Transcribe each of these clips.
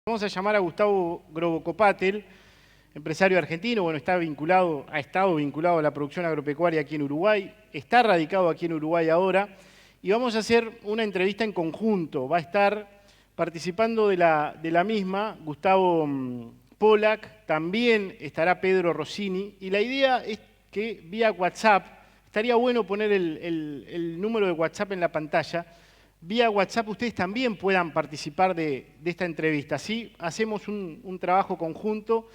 Vamos a llamar a Gustavo Grobocopatel, empresario argentino. Bueno, ha estado vinculado a la producción agropecuaria aquí en Uruguay, está radicado aquí en Uruguay ahora, y vamos a hacer una entrevista en conjunto. Va a estar participando de la misma Gustavo Polak, también estará Pedro Rossini, y la idea es que vía WhatsApp, estaría bueno poner el número de WhatsApp en la pantalla. Vía WhatsApp ustedes también puedan participar de esta entrevista. Así hacemos un trabajo conjunto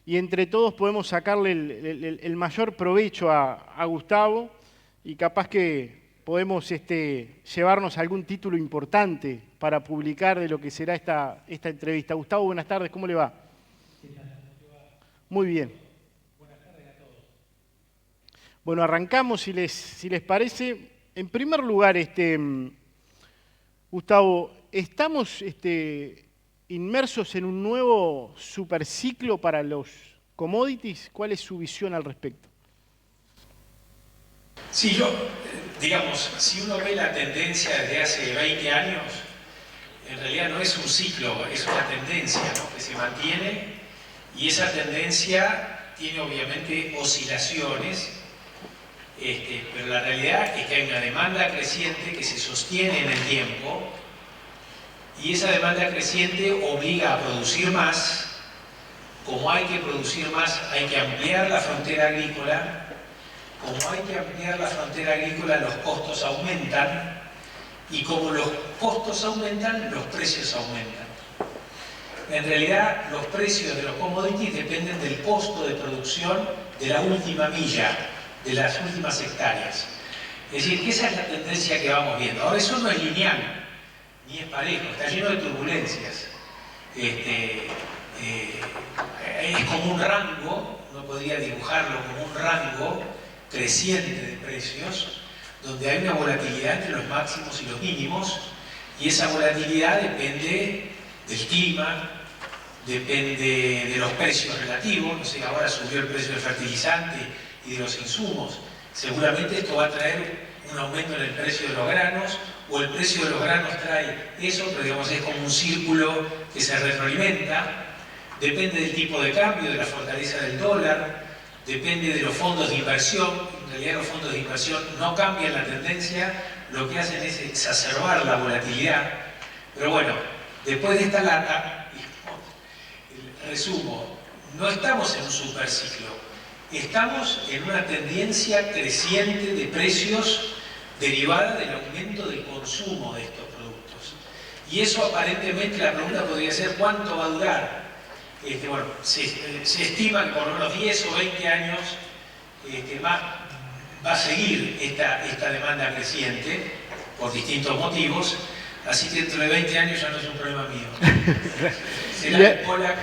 y entre todos podemos sacarle el mayor provecho a Gustavo y capaz que podemos llevarnos algún título importante para publicar de lo que será esta entrevista. Gustavo, buenas tardes, ¿cómo le va? ¿Qué tal? ¿Cómo te va? Muy bien. Buenas tardes a todos. Bueno, arrancamos si les parece. En primer lugar, Gustavo, ¿estamos inmersos en un nuevo superciclo para los commodities? ¿Cuál es su visión al respecto? Sí, digamos, si uno ve la tendencia desde hace 20 años, en realidad no es un ciclo, es una tendencia, ¿no?, que se mantiene, y esa tendencia tiene obviamente oscilaciones, pero la realidad es que hay una demanda creciente que se sostiene en el tiempo, y esa demanda creciente obliga a producir más. Como hay que producir más, hay que ampliar la frontera agrícola. Como hay que ampliar la frontera agrícola, los costos aumentan, y como los costos aumentan, los precios aumentan. En realidad, los precios de los commodities dependen del costo de producción de la última milla, de las últimas hectáreas. Es decir, que esa es la tendencia que vamos viendo. Ahora, eso no es lineal, ni es parejo, está lleno de turbulencias. Es como un rango, uno podría dibujarlo como un rango creciente de precios, donde hay una volatilidad entre los máximos y los mínimos, y esa volatilidad depende del clima, depende de los precios relativos. No sé, ahora subió el precio del fertilizante y de los insumos. Seguramente esto va a traer un aumento en el precio de los granos, o el precio de los granos trae eso, pero digamos es como un círculo que se retroalimenta. Depende del tipo de cambio, de la fortaleza del dólar, depende de los fondos de inversión. En realidad los fondos de inversión no cambian la tendencia, lo que hacen es exacerbar la volatilidad. Pero bueno, después de esta lata, resumo, no estamos en un superciclo, estamos en una tendencia creciente de precios derivada del aumento del consumo de estos productos. Y eso aparentemente, la pregunta podría ser ¿cuánto va a durar? Bueno, se estima que por lo menos 10 o 20 años va a seguir esta demanda creciente por distintos motivos, así que dentro de 20 años ya no es un problema mío. Será de Polak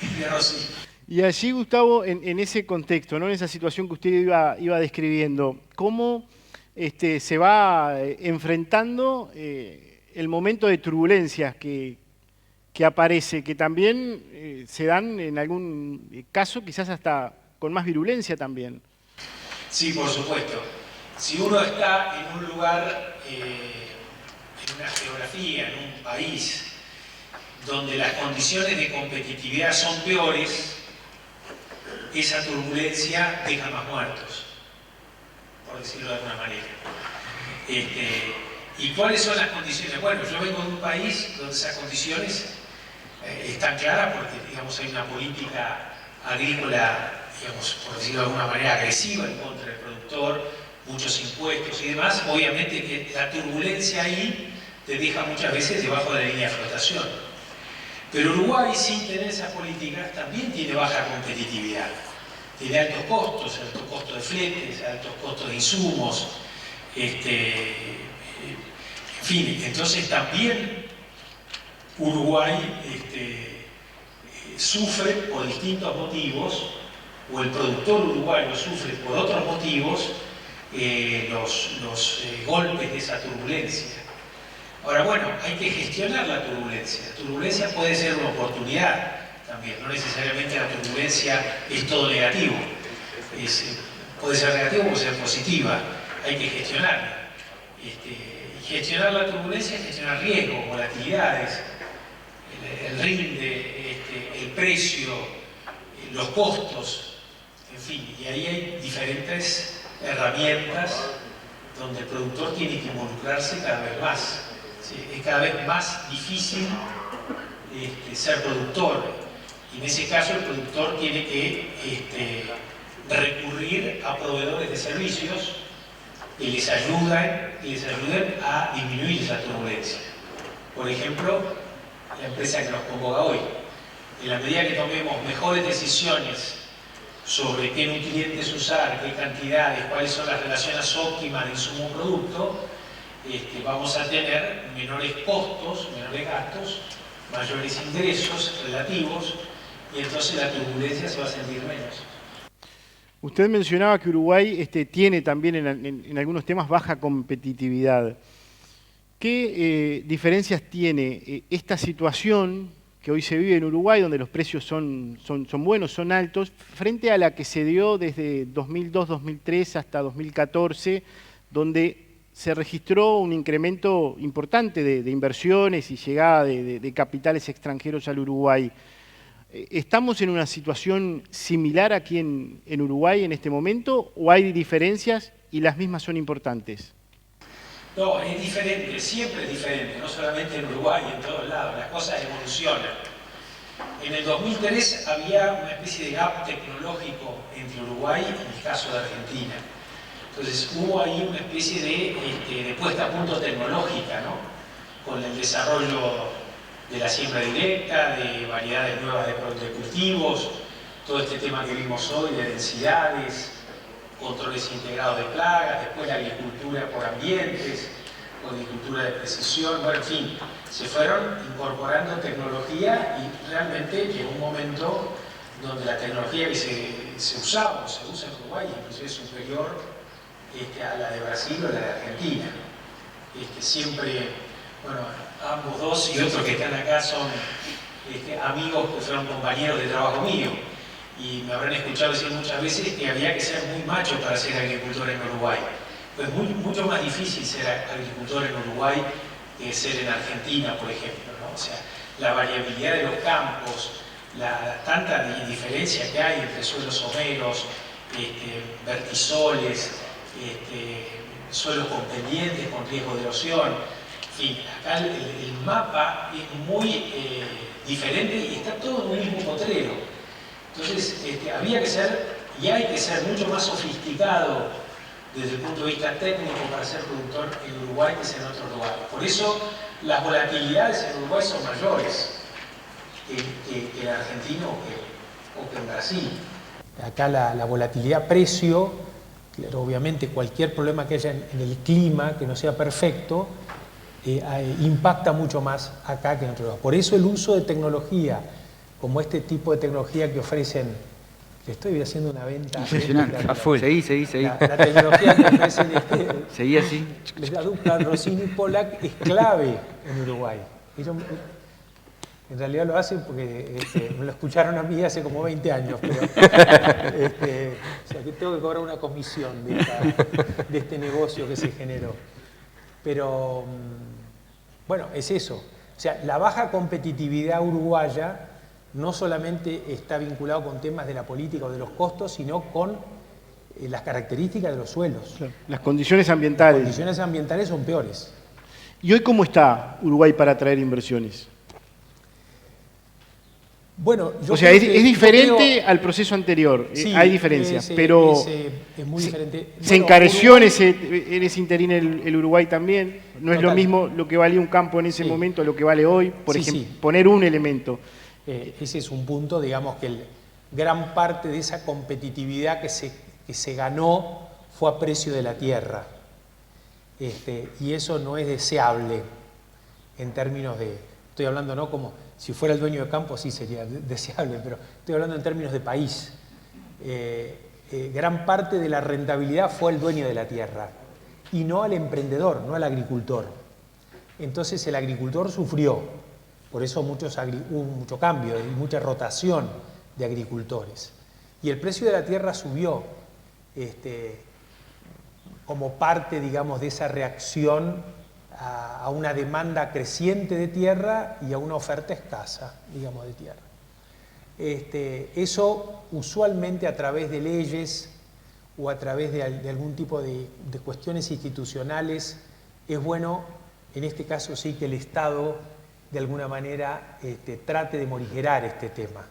y de Rossi. Y allí, Gustavo, en ese contexto, ¿no?, en esa situación que usted iba describiendo, ¿cómo se va enfrentando el momento de turbulencias que aparece, que también se dan en algún caso quizás hasta con más virulencia también? Sí, por supuesto. Si uno está en un lugar, en una geografía, en un país, donde las condiciones de competitividad son peores, esa turbulencia deja más muertos, por decirlo de alguna manera. ¿Y cuáles son las condiciones? Bueno, yo vengo de un país donde esas condiciones están claras porque, digamos, hay una política agrícola, digamos, por decirlo de alguna manera, agresiva en contra del productor, muchos impuestos y demás. Obviamente que la turbulencia ahí te deja muchas veces debajo de la línea de flotación. Pero Uruguay, sin tener esas políticas, también tiene baja competitividad. Tiene altos costos de fletes, altos costos de insumos, en fin, entonces también Uruguay sufre por distintos motivos, o el productor uruguayo sufre por otros motivos, los golpes de esa turbulencia. Ahora, bueno, hay que gestionar la turbulencia. La turbulencia puede ser una oportunidad también, no necesariamente la turbulencia es todo negativo. Puede ser negativa o puede ser positiva, hay que gestionarla. Y gestionar la turbulencia es gestionar riesgos, volatilidades. el rinde, el precio, los costos, en fin, y ahí hay diferentes herramientas donde el productor tiene que involucrarse cada vez más. ¿Sí? Es cada vez más difícil ser productor, y en ese caso el productor tiene que recurrir a proveedores de servicios que les ayuden a disminuir esa turbulencia. Por ejemplo, la empresa que nos convoca hoy. En la medida que tomemos mejores decisiones sobre qué nutrientes usar, qué cantidades, cuáles son las relaciones óptimas de insumo-producto, vamos a tener menores costos, menores gastos, mayores ingresos relativos, y entonces la turbulencia se va a sentir menos. Usted mencionaba que Uruguay tiene también en algunos temas baja competitividad. ¿Qué diferencias tiene esta situación que hoy se vive en Uruguay, donde los precios son buenos, son altos, frente a la que se dio desde 2002-2003 hasta 2014, donde se registró un incremento importante de inversiones y llegada de capitales extranjeros al Uruguay? ¿Estamos en una situación similar aquí en Uruguay en este momento, o hay diferencias y las mismas son importantes? No, es diferente, siempre es diferente, no solamente en Uruguay, en todos lados, las cosas evolucionan. En el 2003 había una especie de gap tecnológico entre Uruguay y el caso de Argentina. Entonces hubo ahí una especie de puesta a punto tecnológica, ¿no? Con el desarrollo de la siembra directa, de variedades nuevas de cultivos, todo este tema que vimos hoy de densidades, controles integrados de plagas, después la agricultura por ambientes, o agricultura de precisión, bueno, en fin, se fueron incorporando tecnología y realmente llegó un momento donde la tecnología que se usaba, o se usa en Uruguay, inclusive es superior a la de Brasil o la de Argentina. Siempre, bueno, ambos dos y otros que están acá son amigos que fueron compañeros de trabajo mío. Y me habrán escuchado decir muchas veces que había que ser muy macho para ser agricultor en Uruguay. Pues mucho más difícil ser agricultor en Uruguay que ser en Argentina, por ejemplo, ¿no? O sea, la variabilidad de los campos, tanta diferencia que hay entre suelos someros, vertisoles, suelos con pendientes, con riesgo de erosión. En fin, acá el mapa es muy diferente y está todo en un mismo potrero. Entonces, había que ser, y hay que ser mucho más sofisticado desde el punto de vista técnico para ser productor en Uruguay que en otros lugares. Por eso, las volatilidades en Uruguay son mayores que en Argentina o que en Brasil. Acá la volatilidad precio, claro, obviamente cualquier problema que haya en el clima que no sea perfecto, impacta mucho más acá que en otros lugares. Por eso el uso de tecnología, como este tipo de tecnología que ofrecen, que estoy haciendo una venta... Impresionante, a full. Seguí. La tecnología que ofrecen... Seguí así. La dupla Rossini y Pollack es clave en Uruguay. Ellos, en realidad lo hacen porque me lo escucharon a mí hace como 20 años, pero o sea que tengo que cobrar una comisión de este negocio que se generó. Pero, bueno, es eso. O sea, la baja competitividad uruguaya no solamente está vinculado con temas de la política o de los costos, sino con las características de los suelos. Claro, las condiciones ambientales. Las condiciones ambientales son peores. ¿Y hoy cómo está Uruguay para atraer inversiones? Bueno, o sea, es diferente al proceso anterior, sí, hay diferencias, pero es muy diferente. Se encareció Uruguay, en ese interín el Uruguay también, no es lo mismo lo que valía un campo en ese momento a lo que vale hoy, por ejemplo, poner un elemento. Ese es un punto, digamos que gran parte de esa competitividad que se ganó fue a precio de la tierra. Y eso no es deseable en términos de, estoy hablando no como si fuera el dueño de campo, sí sería deseable, pero estoy hablando en términos de país. Gran parte de la rentabilidad fue al dueño de la tierra y no al emprendedor, no al agricultor. Entonces el agricultor sufrió. Por eso hubo mucho cambio y mucha rotación de agricultores. Y el precio de la tierra subió como parte, digamos, de esa reacción a una demanda creciente de tierra y a una oferta escasa, digamos, de tierra. Eso usualmente a través de leyes o a través de algún tipo de cuestiones institucionales es bueno, en este caso sí, que el Estado de alguna manera trate de morigerar este tema.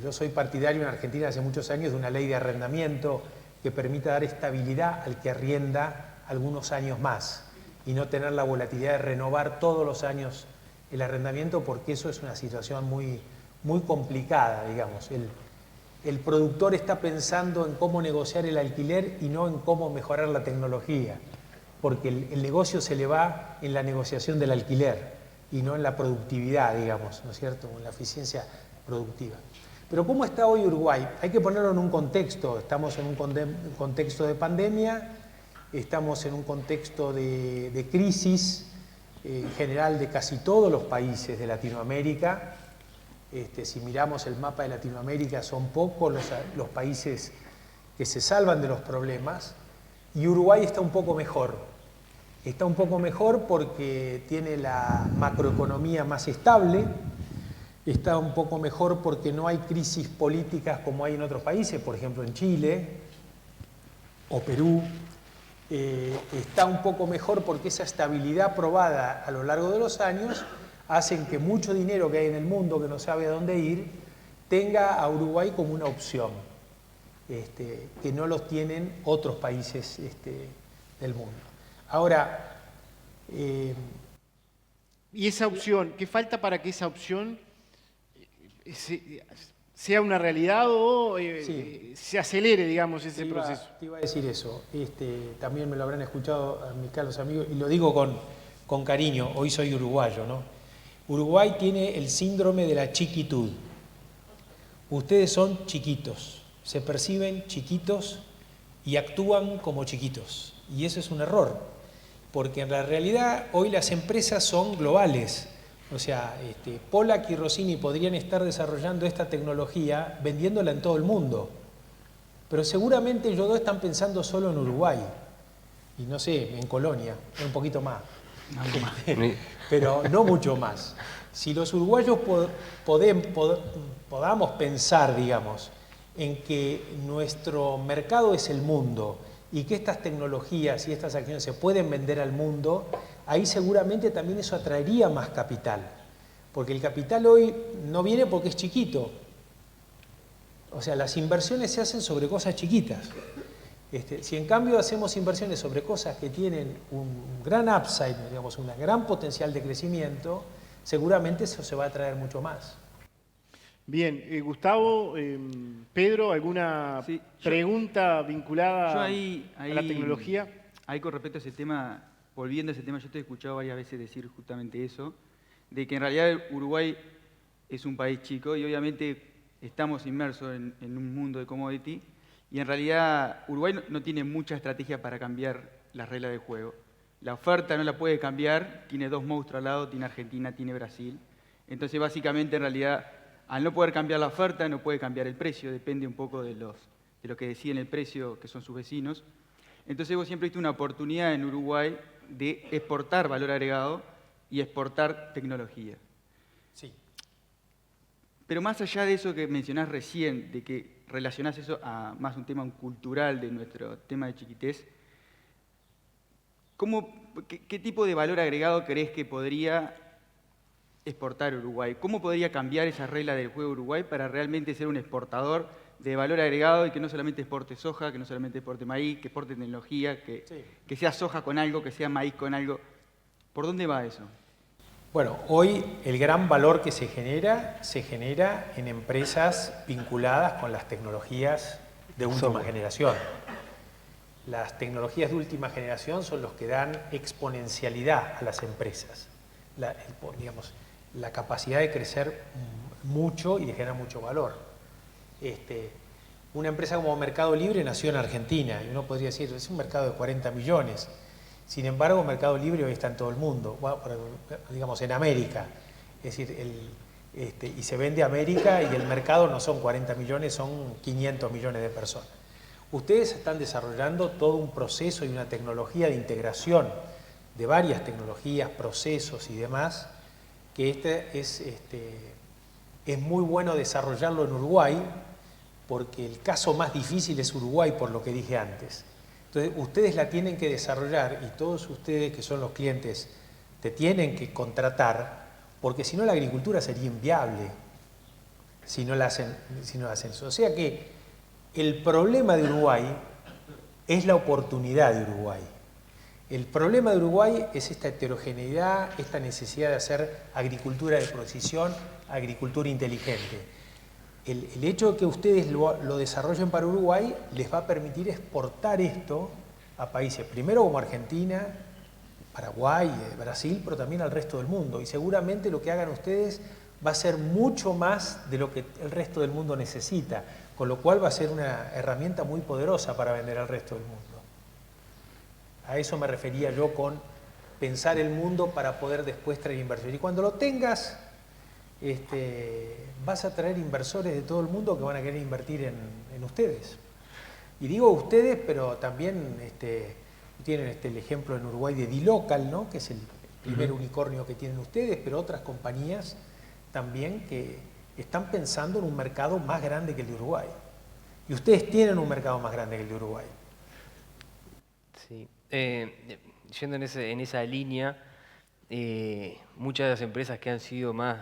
Yo soy partidario en Argentina hace muchos años de una ley de arrendamiento que permita dar estabilidad al que arrienda algunos años más y no tener la volatilidad de renovar todos los años el arrendamiento, porque eso es una situación muy, muy complicada, digamos. El productor está pensando en cómo negociar el alquiler y no en cómo mejorar la tecnología, porque el negocio se le va en la negociación del alquiler y no en la productividad, digamos, ¿no es cierto?, en la eficiencia productiva. Pero ¿cómo está hoy Uruguay? Hay que ponerlo en un contexto. Estamos en un contexto de pandemia, estamos en un contexto de crisis en general de casi todos los países de Latinoamérica. Si miramos el mapa de Latinoamérica, son pocos los países que se salvan de los problemas, y Uruguay está un poco mejor. Está un poco mejor porque tiene la macroeconomía más estable, está un poco mejor porque no hay crisis políticas como hay en otros países, por ejemplo en Chile o Perú. Está un poco mejor porque esa estabilidad probada a lo largo de los años hacen que mucho dinero que hay en el mundo que no sabe a dónde ir tenga a Uruguay como una opción, que no los tienen otros países del mundo. Ahora, ¿y esa opción? ¿Qué falta para que esa opción sea una realidad o se acelere, digamos, ese proceso? Te iba a decir eso. También me lo habrán escuchado a mis caros amigos, y lo digo con cariño. Hoy soy uruguayo, ¿no? Uruguay tiene el síndrome de la chiquitud. Ustedes son chiquitos, se perciben chiquitos y actúan como chiquitos. Y eso es un error, porque en la realidad hoy las empresas son globales. O sea, Pollack y Rossini podrían estar desarrollando esta tecnología vendiéndola en todo el mundo. Pero seguramente ellos dos están pensando solo en Uruguay. Y no sé, en Colonia, un poquito más. Pero no mucho más. Si los uruguayos podamos pensar, digamos, en que nuestro mercado es el mundo y que estas tecnologías y estas acciones se pueden vender al mundo, ahí seguramente también eso atraería más capital. Porque el capital hoy no viene porque es chiquito. O sea, las inversiones se hacen sobre cosas chiquitas. Si en cambio hacemos inversiones sobre cosas que tienen un gran upside, digamos, un gran potencial de crecimiento, seguramente eso se va a atraer mucho más. Bien, Gustavo, Pedro, ¿alguna pregunta vinculada a la tecnología? Ahí con respecto a ese tema, volviendo a ese tema, yo te he escuchado varias veces decir justamente eso, de que en realidad Uruguay es un país chico y obviamente estamos inmersos en un mundo de commodity. Y en realidad Uruguay no tiene mucha estrategia para cambiar las reglas del juego. La oferta no la puede cambiar, tiene dos monstruos al lado, tiene Argentina, tiene Brasil. Entonces básicamente en realidad al no poder cambiar la oferta no puede cambiar el precio, depende un poco de lo que deciden el precio, que son sus vecinos. Entonces vos siempre viste una oportunidad en Uruguay de exportar valor agregado y exportar tecnología. Sí. Pero más allá de eso que mencionás recién, de que relacionás eso a más un tema cultural de nuestro tema de chiquitez, ¿qué tipo de valor agregado crees que podría exportar Uruguay? ¿Cómo podría cambiar esa regla del juego Uruguay para realmente ser un exportador de valor agregado y que no solamente exporte soja, que no solamente exporte maíz, que exporte tecnología, que sea soja con algo, que sea maíz con algo? ¿Por dónde va eso? Bueno, hoy el gran valor que se genera en empresas vinculadas con las tecnologías de última generación. Las tecnologías de última generación son los que dan exponencialidad a las empresas. La capacidad de crecer mucho y de generar mucho valor. Una empresa como Mercado Libre nació en Argentina y uno podría decir, es un mercado de 40 millones. Sin embargo, Mercado Libre hoy está en todo el mundo, digamos en América. Es decir, y se vende a América y el mercado no son 40 millones, son 500 millones de personas. Ustedes están desarrollando todo un proceso y una tecnología de integración de varias tecnologías, procesos y demás, que es muy bueno desarrollarlo en Uruguay, porque el caso más difícil es Uruguay, por lo que dije antes. Entonces, ustedes la tienen que desarrollar y todos ustedes que son los clientes te tienen que contratar, porque si no la agricultura sería inviable si no la hacen eso. O sea que el problema de Uruguay es la oportunidad de Uruguay. El problema de Uruguay es esta heterogeneidad, esta necesidad de hacer agricultura de precisión, agricultura inteligente. El hecho de que ustedes lo desarrollen para Uruguay les va a permitir exportar esto a países, primero como Argentina, Paraguay, Brasil, pero también al resto del mundo. Y seguramente lo que hagan ustedes va a ser mucho más de lo que el resto del mundo necesita, con lo cual va a ser una herramienta muy poderosa para vender al resto del mundo. A eso me refería yo con pensar el mundo para poder después traer inversión. Y cuando lo tengas, vas a traer inversores de todo el mundo que van a querer invertir en ustedes. Y digo ustedes, pero también tienen el ejemplo en Uruguay de D-Local, ¿no? Que es el primer unicornio que tienen ustedes, pero otras compañías también que están pensando en un mercado más grande que el de Uruguay. Y ustedes tienen un mercado más grande que el de Uruguay. Sí. Yendo en esa línea, muchas de las empresas que han sido más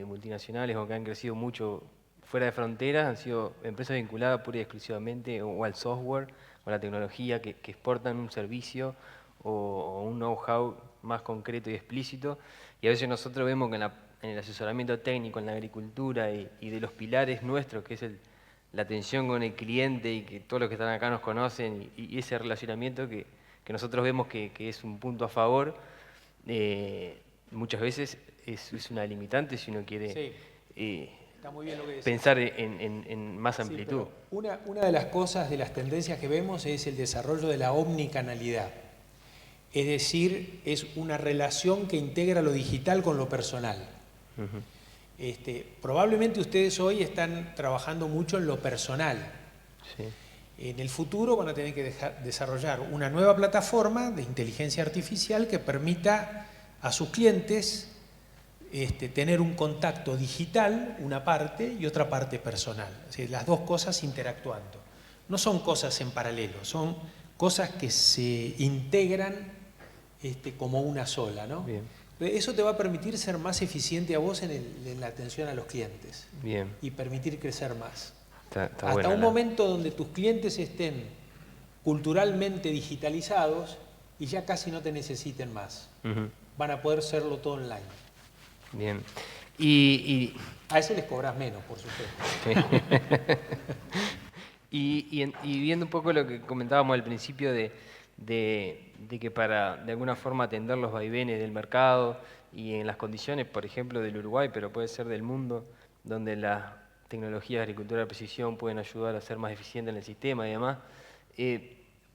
multinacionales o que han crecido mucho fuera de fronteras han sido empresas vinculadas pura y exclusivamente o al software o a la tecnología que exportan un servicio o un know-how más concreto y explícito. Y a veces nosotros vemos que en el asesoramiento técnico, en la agricultura y de los pilares nuestros, que es la atención con el cliente y que todos los que están acá nos conocen y ese relacionamiento que nosotros vemos que es un punto a favor, muchas veces es una limitante si uno quiere Está muy bien lo que decís. pensar en más amplitud. Sí, una de las cosas, de las tendencias que vemos es el desarrollo de la omnicanalidad. Es decir, es una relación que integra lo digital con lo personal. Probablemente ustedes hoy están trabajando mucho en lo personal. Sí. En el futuro van a tener que desarrollar una nueva plataforma de inteligencia artificial que permita a sus clientes tener un contacto digital, una parte, y otra parte personal. Es decir, las dos cosas interactuando. No son cosas en paralelo, son cosas que se integran como una sola, ¿no? Bien. Eso te va a permitir ser más eficiente a vos en la atención a los clientes. Bien. Y permitir crecer más. Está Hasta buena un momento donde tus clientes estén culturalmente digitalizados y ya casi no te necesiten más. Van a poder hacerlo todo online. Bien. A eso les cobras menos, por supuesto. Sí. Y viendo un poco lo que comentábamos al principio de que para de alguna forma atender los vaivenes del mercado y en las condiciones, por ejemplo, del Uruguay, pero puede ser del mundo, donde las tecnologías de agricultura de precisión pueden ayudar a ser más eficiente en el sistema y demás,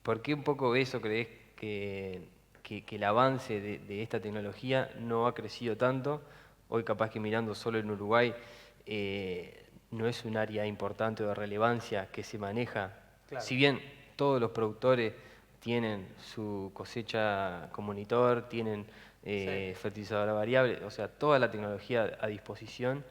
¿por qué un poco ves o crees que el avance de esta tecnología no ha crecido tanto? Hoy capaz que mirando solo en Uruguay no es un área importante o de relevancia que se maneja. Claro. Si bien todos los productores tienen su cosecha con monitor, tienen fertilizadora variable, o sea, toda la tecnología a disposición,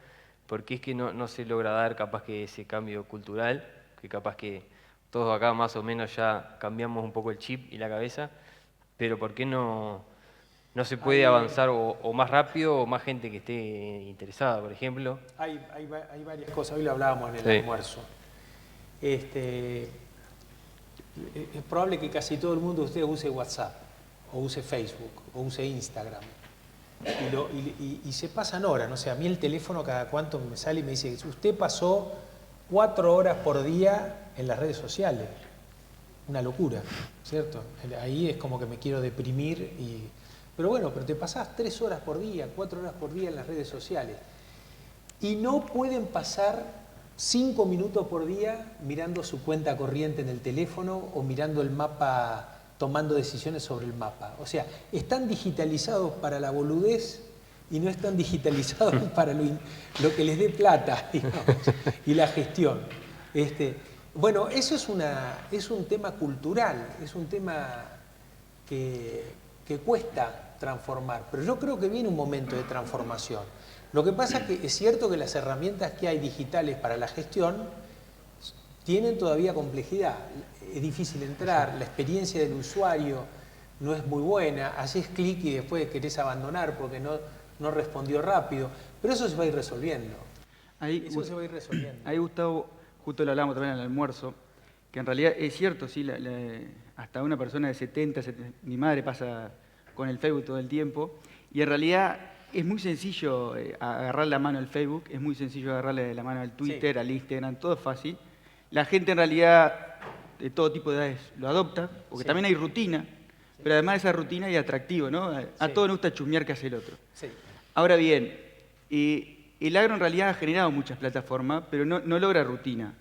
porque es que no se logra dar capaz que ese cambio cultural, que capaz que todos acá más o menos ya cambiamos un poco el chip y la cabeza, pero ¿por qué no se puede avanzar o más rápido o más gente que esté interesada, por ejemplo? Hay varias cosas, hoy lo hablábamos en el almuerzo. Es probable que casi todo el mundo de ustedes use WhatsApp, o use Facebook, o use Instagram. Y se pasan horas, no sé, a mí el teléfono cada cuánto me sale y me dice, usted pasó 4 horas por día en las redes sociales. Una locura, ¿cierto? Ahí es como que me quiero deprimir. Pero bueno, pero te pasás 3 horas por día, 4 horas por día en las redes sociales. Y no pueden pasar 5 minutos por día mirando su cuenta corriente en el teléfono o mirando el mapa, tomando decisiones sobre el mapa. O sea, están digitalizados para la boludez y no están digitalizados para lo que les dé plata, digamos, y la gestión. Bueno, eso es un tema cultural, es un tema que que cuesta transformar, pero yo creo que viene un momento de transformación. Lo que pasa es que es cierto que las herramientas que hay digitales para la gestión tienen todavía complejidad. Es difícil entrar, la experiencia del usuario no es muy buena, haces clic y después querés abandonar porque no respondió rápido, pero eso se va a ir resolviendo. Ahí, Se va a ir resolviendo. Ahí, Gustavo, justo lo hablamos también en el almuerzo, que en realidad es cierto, sí, hasta una persona de 70, mi madre pasa con el Facebook todo el tiempo, y en realidad es muy sencillo agarrar la mano al Facebook, es muy sencillo agarrarle la mano al Twitter, al Instagram, todo es fácil. La gente en realidad de todo tipo de edades lo adopta, porque también hay rutina, pero además de esa rutina hay atractivo, ¿no? A todos nos gusta chusmear qué hace el otro. Sí. Ahora bien, el agro en realidad ha generado muchas plataformas, pero no logra rutina.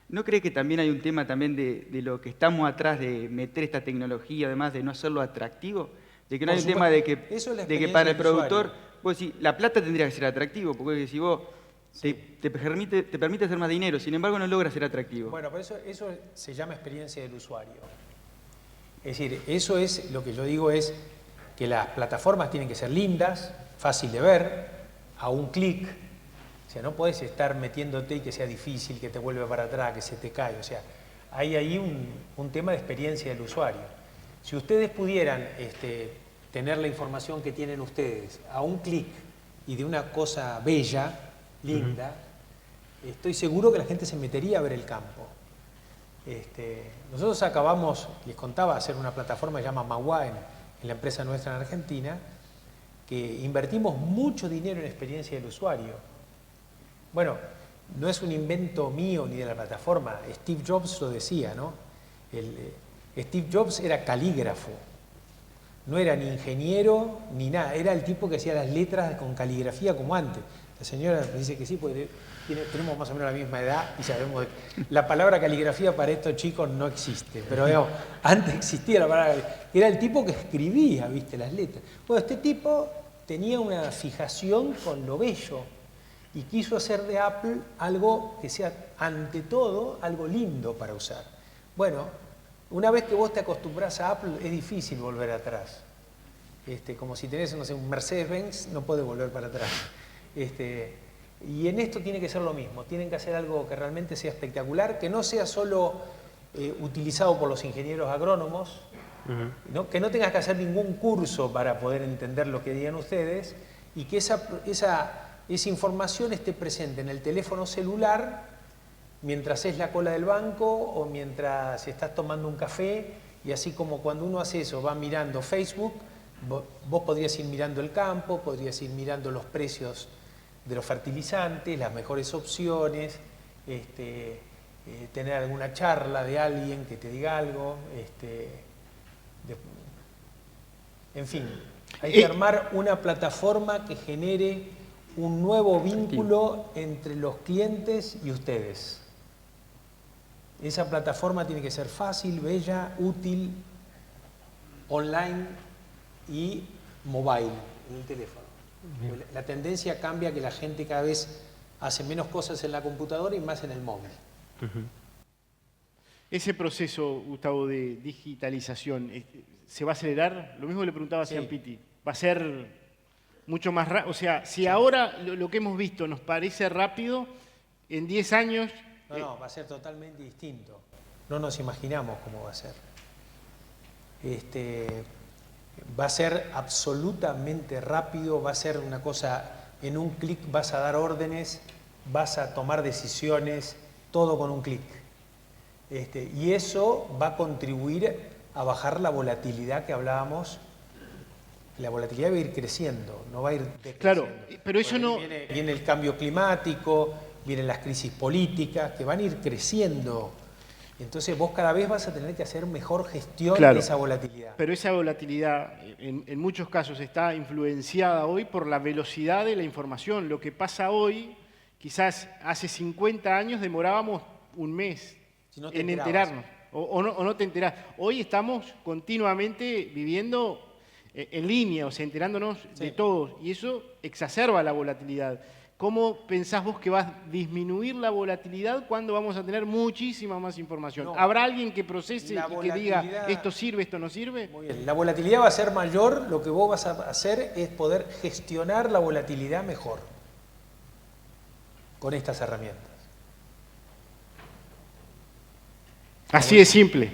¿No cree que también hay un tema también de lo que estamos atrás de meter esta tecnología, además de no hacerlo atractivo? De que no hay un tema de que para el productor, pues sí, la plata tendría que ser atractivo, porque si vos te permite hacer más dinero, sin embargo no logra ser atractivo. Bueno, pero eso se llama experiencia del usuario. Es decir, eso es lo que yo digo es que las plataformas tienen que ser lindas, fácil de ver, a un clic. O sea, no podés estar metiéndote y que sea difícil, que te vuelve para atrás, que se te cae. O sea, hay ahí un tema de experiencia del usuario. Si ustedes pudieran tener la información que tienen ustedes a un clic y de una cosa bella, linda, estoy seguro que la gente se metería a ver el campo. Nosotros acabamos, les contaba, hacer una plataforma que se llama Magua en la empresa nuestra en Argentina, que invertimos mucho dinero en experiencia del usuario. Bueno, no es un invento mío ni de la plataforma, Steve Jobs lo decía, ¿no? Steve Jobs era calígrafo, no era ni ingeniero ni nada, era el tipo que hacía las letras con caligrafía como antes. La señora me dice que sí, porque tenemos más o menos la misma edad y sabemos que la palabra caligrafía para estos chicos no existe, pero digamos, antes existía la palabra caligrafía. Era el tipo que escribía, ¿viste? Las letras. Bueno, este tipo tenía una fijación con lo bello y quiso hacer de Apple algo que sea, ante todo, algo lindo para usar. Bueno, una vez que vos te acostumbras a Apple, es difícil volver atrás. Como si tenés, no sé, un Mercedes-Benz, no podés volver para atrás. Y en esto tiene que ser lo mismo, tienen que hacer algo que realmente sea espectacular, que no sea solo utilizado por los ingenieros agrónomos, ¿no? Que no tengas que hacer ningún curso para poder entender lo que digan ustedes, y que esa información esté presente en el teléfono celular mientras es la cola del banco o mientras estás tomando un café, y así como cuando uno hace eso, va mirando Facebook, vos podrías ir mirando el campo, podrías ir mirando los precios de los fertilizantes, las mejores opciones, tener alguna charla de alguien que te diga algo, en fin, hay que armar una plataforma que genere un nuevo vínculo entre los clientes y ustedes. Esa plataforma tiene que ser fácil, bella, útil, online y mobile, en el teléfono. La tendencia cambia que la gente cada vez hace menos cosas en la computadora y más en el móvil. Ese proceso, Gustavo, de digitalización, ¿se va a acelerar? Lo mismo le preguntaba a Ciampiti. ¿Va a ser mucho más rápido? O sea, si ahora lo que hemos visto nos parece rápido, en 10 años... No, va a ser totalmente distinto. No nos imaginamos cómo va a ser. Va a ser absolutamente rápido, va a ser una cosa, en un clic vas a dar órdenes, vas a tomar decisiones, todo con un clic. Y eso va a contribuir a bajar la volatilidad que hablábamos. La volatilidad va a ir creciendo, no va a ir decreciendo. Claro, pero eso no... Viene el cambio climático, vienen las crisis políticas, que van a ir creciendo. Entonces vos cada vez vas a tener que hacer mejor gestión de esa volatilidad. Pero esa volatilidad en muchos casos está influenciada hoy por la velocidad de la información. Lo que pasa hoy, quizás hace 50 años demorábamos un mes en enterarnos. O no te enterás. Hoy estamos continuamente viviendo en línea, o sea, enterándonos de todo. Y eso exacerba la volatilidad. ¿cómo pensás vos que va a disminuir la volatilidad cuando vamos a tener muchísima más información? No. ¿Habrá alguien que procese La y que diga volatilidad- esto sirve, esto no sirve? Muy bien. La volatilidad va a ser mayor, lo que vos vas a hacer es poder gestionar la volatilidad mejor con estas herramientas. Así de simple.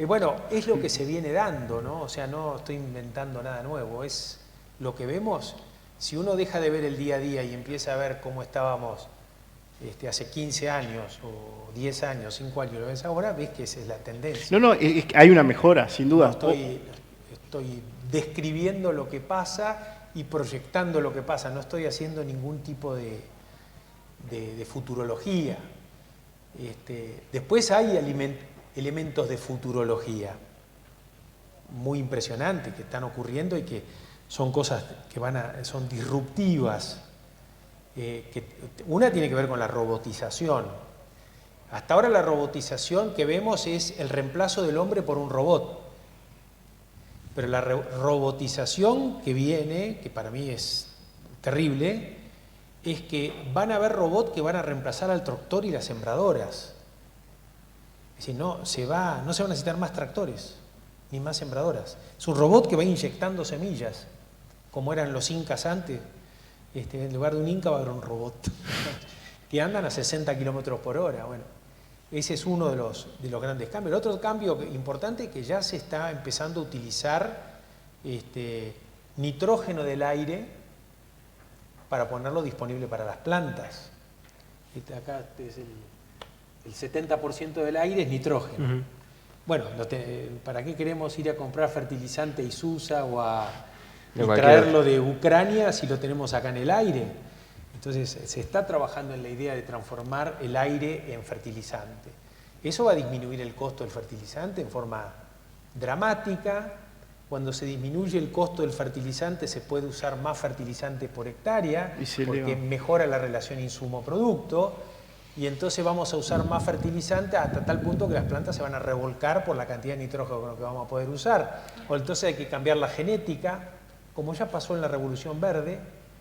Bueno, es lo que se viene dando, ¿no? O sea, no estoy inventando nada nuevo, es lo que vemos. Si uno deja de ver el día a día y empieza a ver cómo estábamos hace 15 años o 10 años, 5 años, lo ves ahora, ves que esa es la tendencia. No, es que hay una mejora, sin duda. Estoy describiendo lo que pasa y proyectando lo que pasa, no estoy haciendo ningún tipo de futurología. Después hay elementos de futurología muy impresionantes que están ocurriendo y que son cosas que son disruptivas. Una tiene que ver con la robotización. Hasta ahora la robotización que vemos es el reemplazo del hombre por un robot. Pero la robotización que viene, que para mí es terrible, es que van a haber robots que van a reemplazar al tractor y las sembradoras. Es decir, no se van a necesitar más tractores ni más sembradoras. Es un robot que va inyectando semillas, como eran los incas antes. En lugar de un inca va a haber un robot que andan a 60 kilómetros por hora. Bueno, ese es uno de los grandes cambios. El otro cambio importante es que ya se está empezando a utilizar nitrógeno del aire para ponerlo disponible para las plantas. Acá es el 70% del aire es nitrógeno. Bueno, ¿para qué queremos ir a comprar fertilizante Isusa y traerlo de Ucrania si lo tenemos acá en el aire? Entonces se está trabajando en la idea de transformar el aire en fertilizante. Eso va a disminuir el costo del fertilizante en forma dramática. Cuando se disminuye el costo del fertilizante se puede usar más fertilizante por hectárea porque mejora la relación insumo-producto. Y entonces vamos a usar más fertilizante hasta tal punto que las plantas se van a revolcar por la cantidad de nitrógeno que vamos a poder usar. O entonces hay que cambiar la genética, como ya pasó en la Revolución Verde,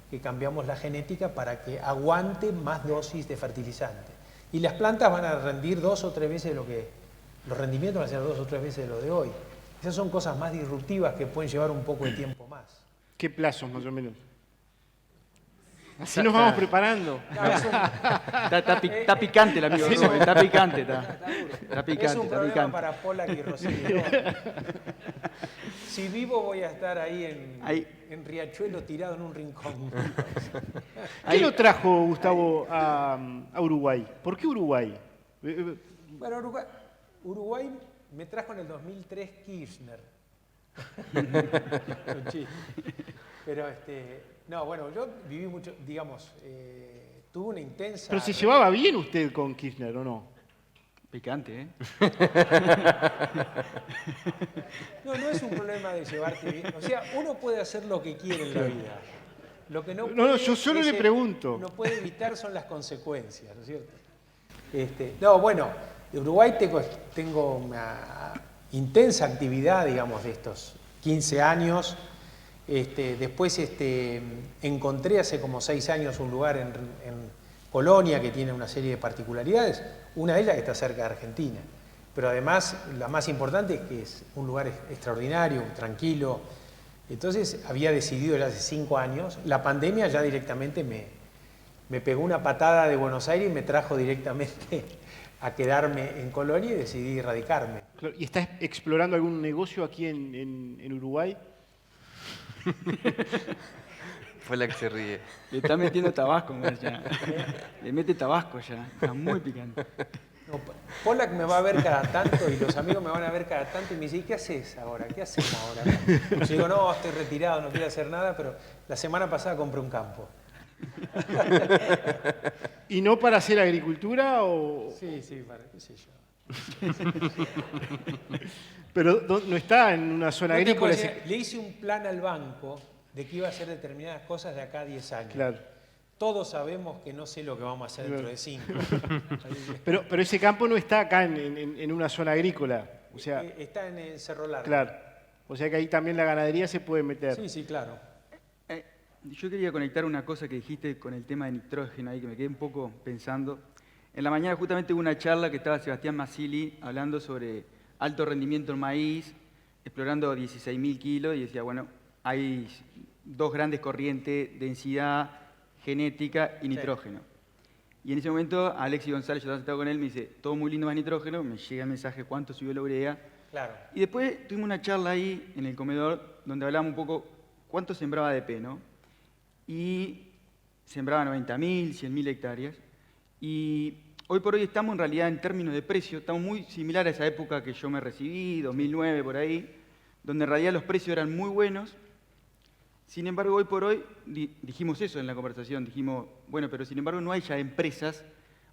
que cambiamos la genética para que aguante más dosis de fertilizante. Y las plantas van a rendir 2 o 3 veces los rendimientos van a ser 2 o 3 veces lo de hoy. Esas son cosas más disruptivas que pueden llevar un poco de tiempo más. ¿Qué plazos más o menos? Así nos vamos preparando. Está picante el amigo, está picante. Está picante, es un está problema picante. para Pollack y Rossini. Si vivo voy a estar ahí en Riachuelo tirado en un rincón. ¿Qué lo trajo Gustavo a Uruguay? ¿Por qué Uruguay? Bueno, Uruguay me trajo en el 2003 Kirchner. Un chiste. Pero no, bueno, yo viví mucho, digamos, tuve una intensa... Pero se llevaba bien usted con Kirchner, ¿o no? Picante, ¿eh? No es un problema de llevarte bien. O sea, uno puede hacer lo que quiere en la vida. Lo que no, yo solo le pregunto. No puede evitar son las consecuencias, ¿no es cierto? No, bueno, de Uruguay tengo una intensa actividad, digamos, de estos 15 años. Después encontré hace como 6 años un lugar en Colonia que tiene una serie de particularidades, una de ellas que está cerca de Argentina, pero además la más importante es que es un lugar extraordinario, tranquilo. Entonces había decidido ya hace 5 años, la pandemia ya directamente me pegó una patada de Buenos Aires y me trajo directamente a quedarme en Colonia y decidí radicarme. ¿Y estás explorando algún negocio aquí en Uruguay? Fue la que se ríe. Le está metiendo tabasco, ya. Le mete tabasco ya. Está muy picante. No, Pollack me va a ver cada tanto y los amigos me van a ver cada tanto y me dicen, ¿y qué haces ahora? ¿Qué hacemos ahora? Yo digo, no, estoy retirado, no quiero hacer nada, pero la semana pasada compré un campo. ¿Y no para hacer agricultura o...? Sí, para qué sé yo. Pero no está en una zona No te agrícola. puedo decir, le hice un plan al banco de que iba a hacer determinadas cosas de acá a 10 años. Claro. Todos sabemos que no sé lo que vamos a hacer dentro de 5. Pero ese campo no está acá en una zona agrícola. O sea, está en Cerro Largo. claro. O sea que ahí también la ganadería se puede meter. Sí, claro. Yo quería conectar una cosa que dijiste con el tema de nitrógeno ahí, que me quedé un poco pensando. En la mañana justamente hubo una charla que estaba Sebastián Massili hablando sobre alto rendimiento en maíz, explorando 16.000 kilos, y decía, bueno, hay dos grandes corrientes, densidad, genética y nitrógeno. Y en ese momento Alexis González, yo estaba sentado con él, me dice, todo muy lindo más nitrógeno, me llega el mensaje, ¿cuánto subió la urea? Claro. Y después tuvimos una charla ahí en el comedor donde hablábamos un poco cuánto sembraba DP, ¿no? Y sembraba 90.000, 100.000 hectáreas. Y hoy por hoy estamos en realidad en términos de precio, estamos muy similar a esa época que yo me recibí, 2009 por ahí, donde en realidad los precios eran muy buenos. Sin embargo, hoy por hoy, dijimos eso en la conversación, dijimos, bueno, pero sin embargo no hay ya empresas,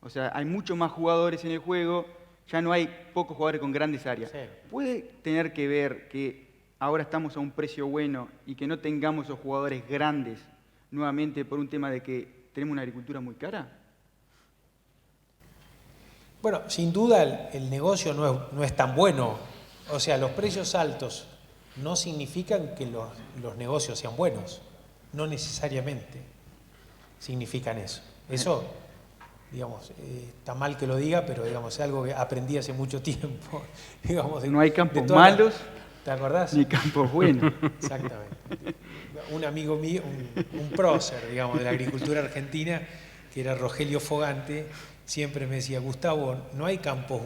o sea, hay muchos más jugadores en el juego, ya no hay pocos jugadores con grandes áreas. Sí. ¿Puede tener que ver que ahora estamos a un precio bueno y que no tengamos esos jugadores grandes nuevamente por un tema de que tenemos una agricultura muy cara? Bueno, sin duda el negocio no es tan bueno. O sea, los precios altos no significan que los negocios sean buenos. No necesariamente significan eso. Eso, digamos, está mal que lo diga, pero digamos, es algo que aprendí hace mucho tiempo. Digamos, no hay campos malos, ¿te acordás? ni campos buenos. Exactamente. Un amigo mío, un prócer, digamos, de la agricultura argentina, que era Rogelio Fogante, siempre me decía, Gustavo, no hay campos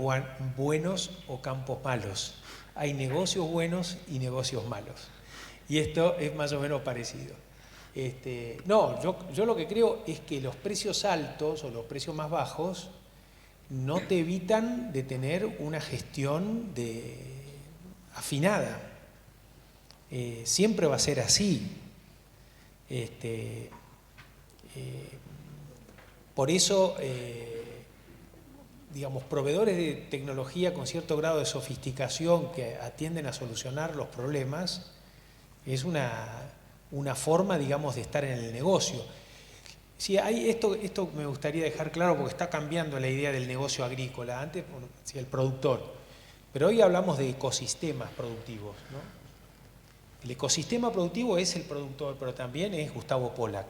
buenos o campos malos. Hay negocios buenos y negocios malos. Y esto es más o menos parecido. No, yo lo que creo es que los precios altos o los precios más bajos no te evitan de tener una gestión afinada. Siempre va a ser así. Por eso, digamos, proveedores de tecnología con cierto grado de sofisticación que atienden a solucionar los problemas es una forma, digamos, de estar en el negocio. Sí, esto me gustaría dejar claro porque está cambiando la idea del negocio agrícola. Antes, bueno, sí, el productor, pero hoy hablamos de ecosistemas productivos, ¿no? El ecosistema productivo es el productor, pero también es Gustavo Pollack,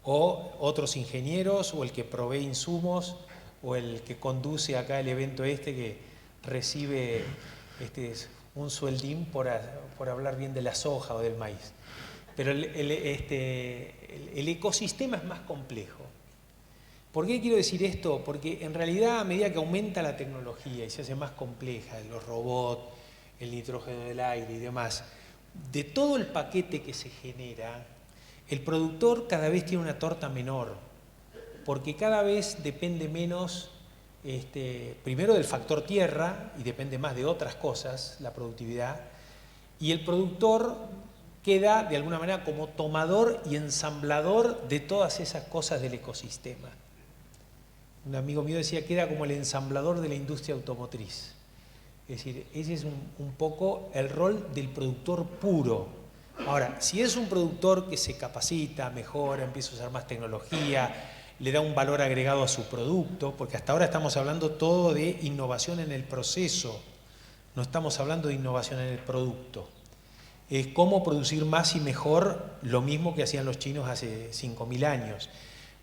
o otros ingenieros, o el que provee insumos, o el que conduce acá el evento que recibe un sueldín por hablar bien de la soja o del maíz. Pero el ecosistema es más complejo. ¿Por qué quiero decir esto? Porque en realidad a medida que aumenta la tecnología y se hace más compleja, los robots, el nitrógeno del aire y demás, de todo el paquete que se genera, el productor cada vez tiene una torta menor, porque cada vez depende menos, primero del factor tierra y depende más de otras cosas, la productividad, y el productor queda de alguna manera como tomador y ensamblador de todas esas cosas del ecosistema. Un amigo mío decía que era como el ensamblador de la industria automotriz. Es decir, ese es un poco el rol del productor puro. Ahora, si es un productor que se capacita, mejora, empieza a usar más tecnología, le da un valor agregado a su producto, porque hasta ahora estamos hablando todo de innovación en el proceso, no estamos hablando de innovación en el producto. Es cómo producir más y mejor lo mismo que hacían los chinos hace 5.000 años.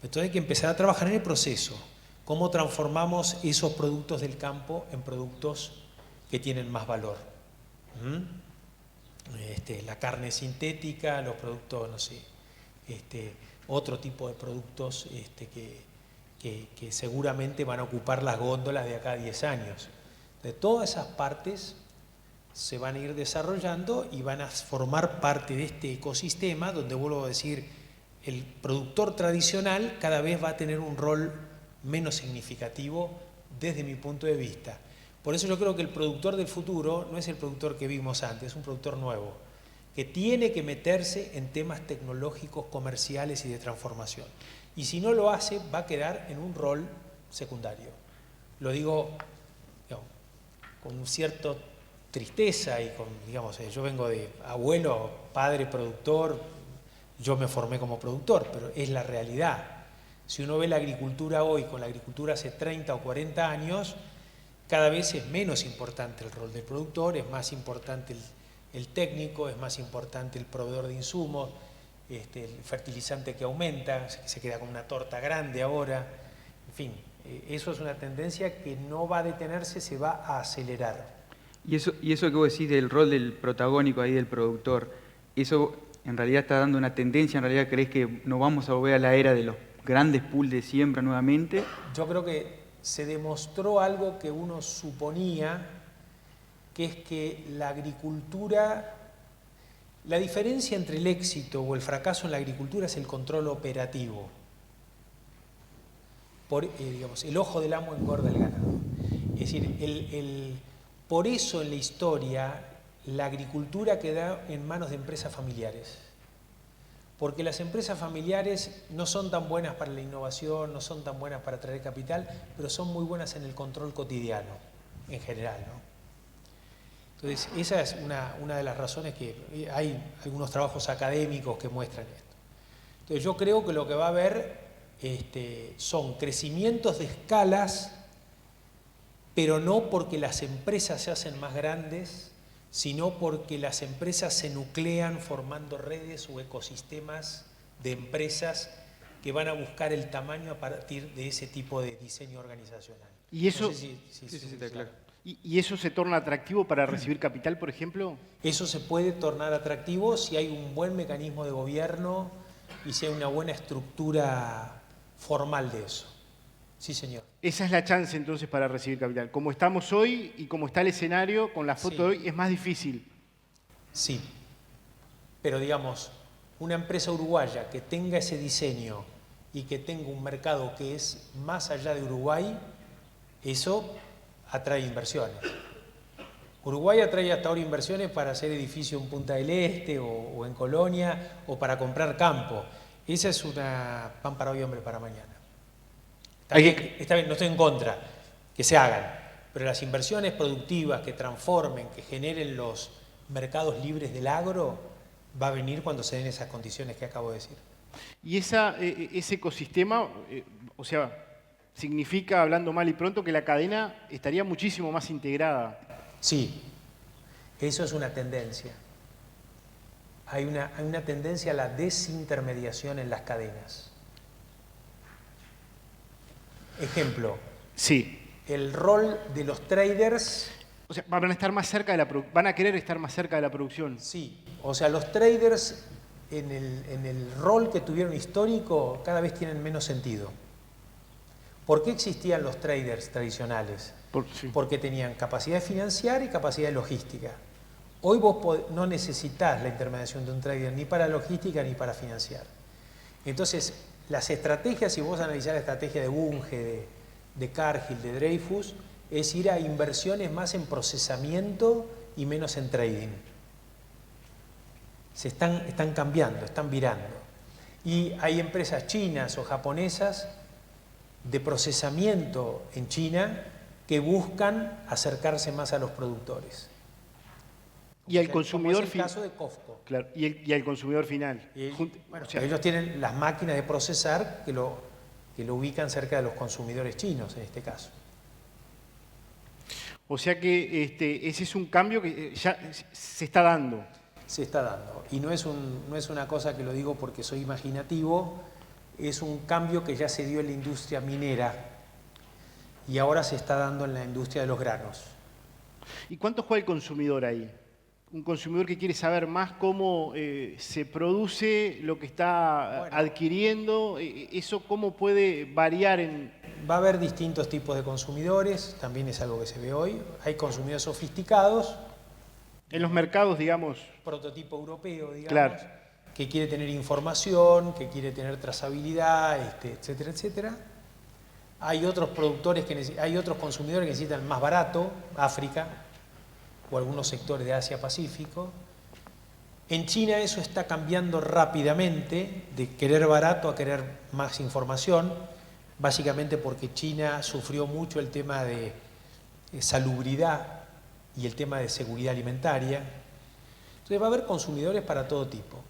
Entonces hay que empezar a trabajar en el proceso, cómo transformamos esos productos del campo en productos que tienen más valor. La carne sintética, los productos, no sé, otro tipo de productos que seguramente van a ocupar las góndolas de acá a 10 años. De todas esas partes se van a ir desarrollando y van a formar parte de este ecosistema donde, vuelvo a decir, el productor tradicional cada vez va a tener un rol menos significativo desde mi punto de vista. Por eso yo creo que el productor del futuro no es el productor que vimos antes, es un productor nuevo, que tiene que meterse en temas tecnológicos, comerciales y de transformación. Y si no lo hace, va a quedar en un rol secundario. Lo digo, digamos, con cierta tristeza y con, digamos, yo vengo de abuelo, padre, productor, yo me formé como productor, pero es la realidad. Si uno ve la agricultura hoy con la agricultura hace 30 o 40 años, cada vez es menos importante el rol del productor, es más importante el técnico, es más importante el proveedor de insumos, el fertilizante que aumenta, se queda con una torta grande ahora, en fin, eso es una tendencia que no va a detenerse, se va a acelerar. Y eso que vos decís del rol del protagónico ahí, del productor, ¿eso en realidad está dando una tendencia? ¿En realidad crees que nos vamos a volver a la era de los grandes pools de siembra nuevamente? Yo creo que se demostró algo que uno suponía, que es que la agricultura, la diferencia entre el éxito o el fracaso en la agricultura es el control operativo. Digamos, el ojo del amo engorda el ganado. Es decir, por eso en la historia la agricultura queda en manos de empresas familiares. Porque las empresas familiares no son tan buenas para la innovación, no son tan buenas para traer capital, pero son muy buenas en el control cotidiano, en general, ¿no? Entonces, esa es una de las razones que hay algunos trabajos académicos que muestran esto. Entonces, yo creo que lo que va a haber son crecimientos de escalas, pero no porque las empresas se hacen más grandes, sino porque las empresas se nuclean formando redes o ecosistemas de empresas que van a buscar el tamaño a partir de ese tipo de diseño organizacional. ¿Y eso, no sé si está claro. ¿Y eso se torna atractivo para recibir capital, por ejemplo? Eso se puede tornar atractivo si hay un buen mecanismo de gobierno y si hay una buena estructura formal de eso. Sí, señor. Esa es la chance entonces para recibir capital. Como estamos hoy y como está el escenario, con la foto de hoy, es más difícil. Sí, pero digamos, una empresa uruguaya que tenga ese diseño y que tenga un mercado que es más allá de Uruguay, eso atrae inversiones. Uruguay atrae hasta ahora inversiones para hacer edificios en Punta del Este o en Colonia o para comprar campo. Esa es una pan para hoy, hambre para mañana. Está bien, no estoy en contra, que se hagan, pero las inversiones productivas que transformen, que generen los mercados libres del agro, va a venir cuando se den esas condiciones que acabo de decir. Y ese ecosistema, o sea, significa, hablando mal y pronto, que la cadena estaría muchísimo más integrada. Sí, eso es una tendencia. Hay una tendencia a la desintermediación en las cadenas. Ejemplo, Sí. el rol de los traders. O sea, van a estar más cerca de van a querer estar más cerca de la producción. Sí, o sea, los traders en el rol que tuvieron histórico cada vez tienen menos sentido. ¿Por qué existían los traders tradicionales? Sí. Porque tenían capacidad financiera y capacidad logística. Hoy vos no necesitas la intermediación de un trader ni para logística ni para financiar. Entonces, las estrategias, si vos analizás la estrategia de Bunge, de Cargill, de Dreyfus, es ir a inversiones más en procesamiento y menos en trading. Están cambiando, están virando. Y hay empresas chinas o japonesas de procesamiento en China que buscan acercarse más a los productores. Y al consumidor final. Es el caso de Costco. Claro, y al consumidor final. Bueno, O sea, ellos tienen las máquinas de procesar que lo ubican cerca de los consumidores chinos en este caso. O sea que ese es un cambio que ya se está dando. Se está dando. Y no es una cosa que lo digo porque soy imaginativo, es un cambio que ya se dio en la industria minera y ahora se está dando en la industria de los granos. ¿Y cuánto juega el consumidor ahí? Un consumidor que quiere saber más cómo se produce lo que está adquiriendo, ¿eso cómo puede variar en...? Va a haber distintos tipos de consumidores, también es algo que se ve hoy. Hay consumidores sofisticados. En los mercados, digamos... Prototipo europeo, digamos. Claro. Que quiere tener información, que quiere tener trazabilidad, etcétera, etcétera. Hay otros hay otros consumidores que necesitan más barato, África, o algunos sectores de Asia-Pacífico. En China eso está cambiando rápidamente, de querer barato a querer más información, básicamente porque China sufrió mucho el tema de salubridad y el tema de seguridad alimentaria. Entonces va a haber consumidores para todo tipo.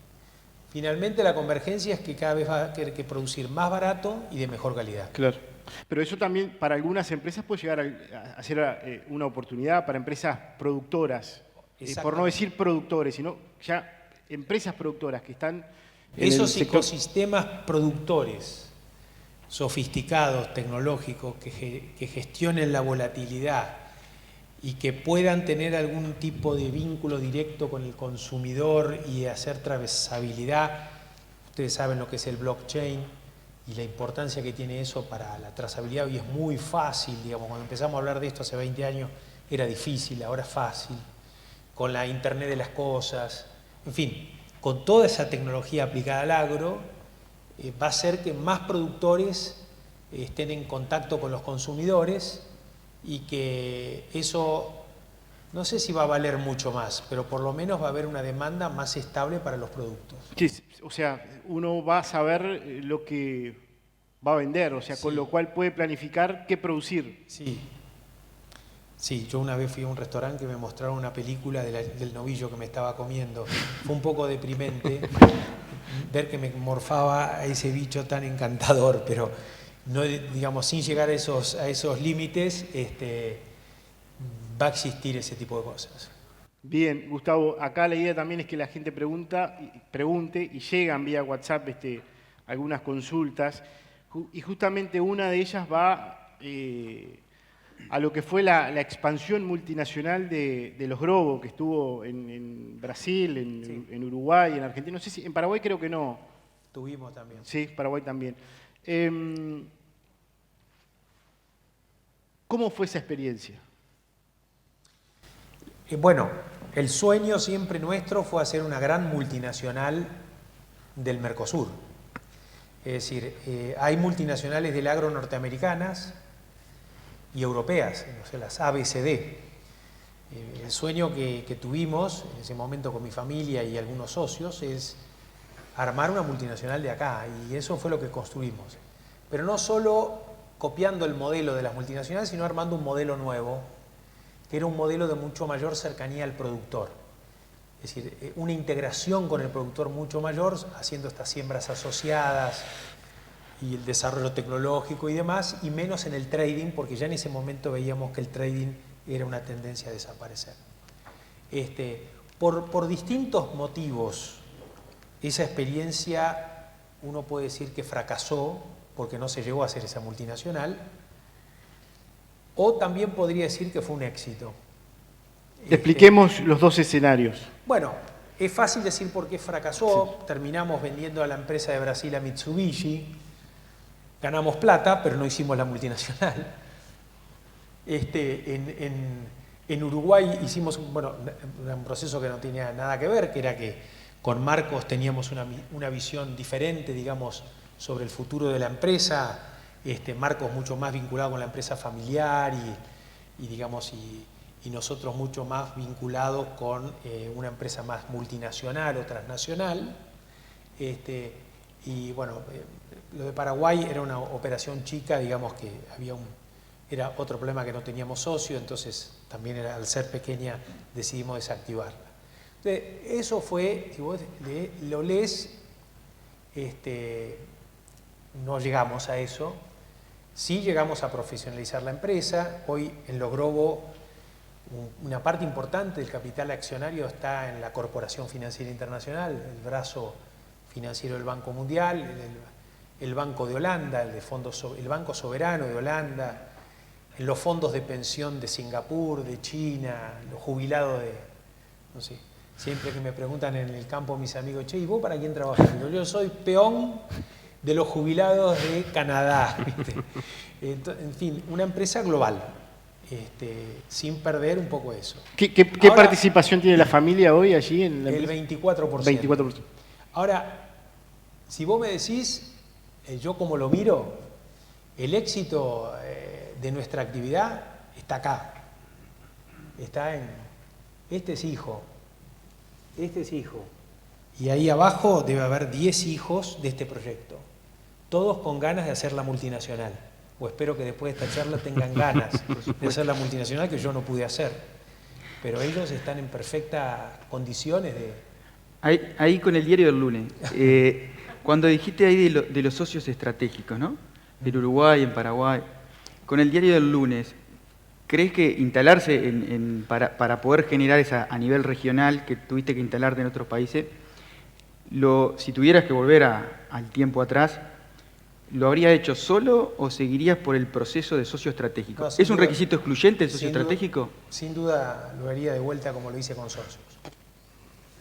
Finalmente la convergencia es que cada vez va a querer que producir más barato y de mejor calidad. Claro. Pero eso también para algunas empresas puede llegar a ser una oportunidad para empresas productoras, por no decir productores, sino ya empresas productoras que están en el Esos sector. ecosistemas productores sofisticados, tecnológicos, que gestionen la volatilidad y que puedan tener algún tipo de vínculo directo con el consumidor y hacer trazabilidad. Ustedes saben lo que es el blockchain y la importancia que tiene eso para la trazabilidad. Hoy es muy fácil, digamos, cuando empezamos a hablar de esto hace 20 años era difícil, ahora es fácil, con la Internet de las cosas, en fin, con toda esa tecnología aplicada al agro, va a hacer que más productores estén en contacto con los consumidores y que eso, no sé si va a valer mucho más, pero por lo menos va a haber una demanda más estable para los productos. Sí, o sea, uno va a saber lo que va a vender, o sea, Sí. con lo cual puede planificar qué producir. Sí. Sí, yo una vez fui a un restaurante que me mostraron una película del novillo que me estaba comiendo. Fue un poco deprimente ver que me morfaba a ese bicho tan encantador, pero no, digamos, sin llegar a esos límites, va a existir ese tipo de cosas. Bien, Gustavo, acá la idea también es que la gente pregunte y llegan vía WhatsApp algunas consultas y justamente una de ellas va a lo que fue la expansión multinacional de los Globo, que estuvo en Brasil, Sí. en Uruguay, en Argentina, no sé si en Paraguay creo que no. Tuvimos también. Sí, Paraguay también. ¿Cómo fue esa experiencia? Bueno, el sueño siempre nuestro fue hacer una gran multinacional del Mercosur. Es decir, hay multinacionales del agro norteamericanas y europeas, o sea, las ABCD. El sueño que tuvimos en ese momento con mi familia y algunos socios es armar una multinacional de acá, y eso fue lo que construimos. Pero no solo copiando el modelo de las multinacionales, sino armando un modelo nuevo, que era un modelo de mucho mayor cercanía al productor. Es decir, una integración con el productor mucho mayor, haciendo estas siembras asociadas y el desarrollo tecnológico y demás, y menos en el trading, porque ya en ese momento veíamos que el trading era una tendencia a desaparecer. Por distintos motivos, esa experiencia uno puede decir que fracasó porque no se llegó a hacer esa multinacional, o también podría decir que fue un éxito. Expliquemos los dos escenarios. Bueno, es fácil decir por qué fracasó. Sí. Terminamos vendiendo a la empresa de Brasil, a Mitsubishi, ganamos plata, pero no hicimos la multinacional. En Uruguay hicimos un proceso que no tenía nada que ver, que era que con Marcos teníamos una visión diferente, digamos, sobre el futuro de la empresa. Marcos mucho más vinculado con la empresa familiar y nosotros mucho más vinculados con una empresa más multinacional o transnacional. Y bueno, lo de Paraguay era una operación chica, digamos que era otro problema, que no teníamos socio, entonces también al ser pequeña decidimos desactivarla. Entonces, eso fue, si vos lo lees, no llegamos a eso. Sí llegamos a profesionalizar la empresa. Hoy en Los Globo una parte importante del capital accionario está en la Corporación Financiera Internacional, el brazo financiero del Banco Mundial, el Banco de Holanda, el Banco Soberano de Holanda, en los fondos de pensión de Singapur, de China, los jubilados de, no sé, siempre que me preguntan en el campo mis amigos, che, ¿y vos para quién trabajás? Digo, yo soy peón de los jubilados de Canadá. En fin, una empresa global, sin perder un poco eso. ¿Qué ahora, participación tiene la familia hoy allí en la empresa? El 24%. 24%. Ahora, si vos me decís, yo como lo miro, el éxito de nuestra actividad está acá. Está en, este es hijo, y ahí abajo debe haber 10 hijos de este proyecto, todos con ganas de hacer la multinacional, o espero que después de esta charla tengan ganas de hacer la multinacional que yo no pude hacer, pero ellos están en perfectas condiciones de... Ahí con el diario del lunes, cuando dijiste ahí de los socios estratégicos, ¿no? Del Uruguay, en Paraguay, con el diario del lunes, ¿crees que instalarse para poder generar esa a nivel regional que tuviste que instalarte en otros países, Si tuvieras que volver al tiempo atrás, ¿lo habrías hecho solo o seguirías por el proceso de socio estratégico? No, ¿Es un duda, requisito excluyente el socio estratégico? Sin duda lo haría de vuelta como lo hice con socios.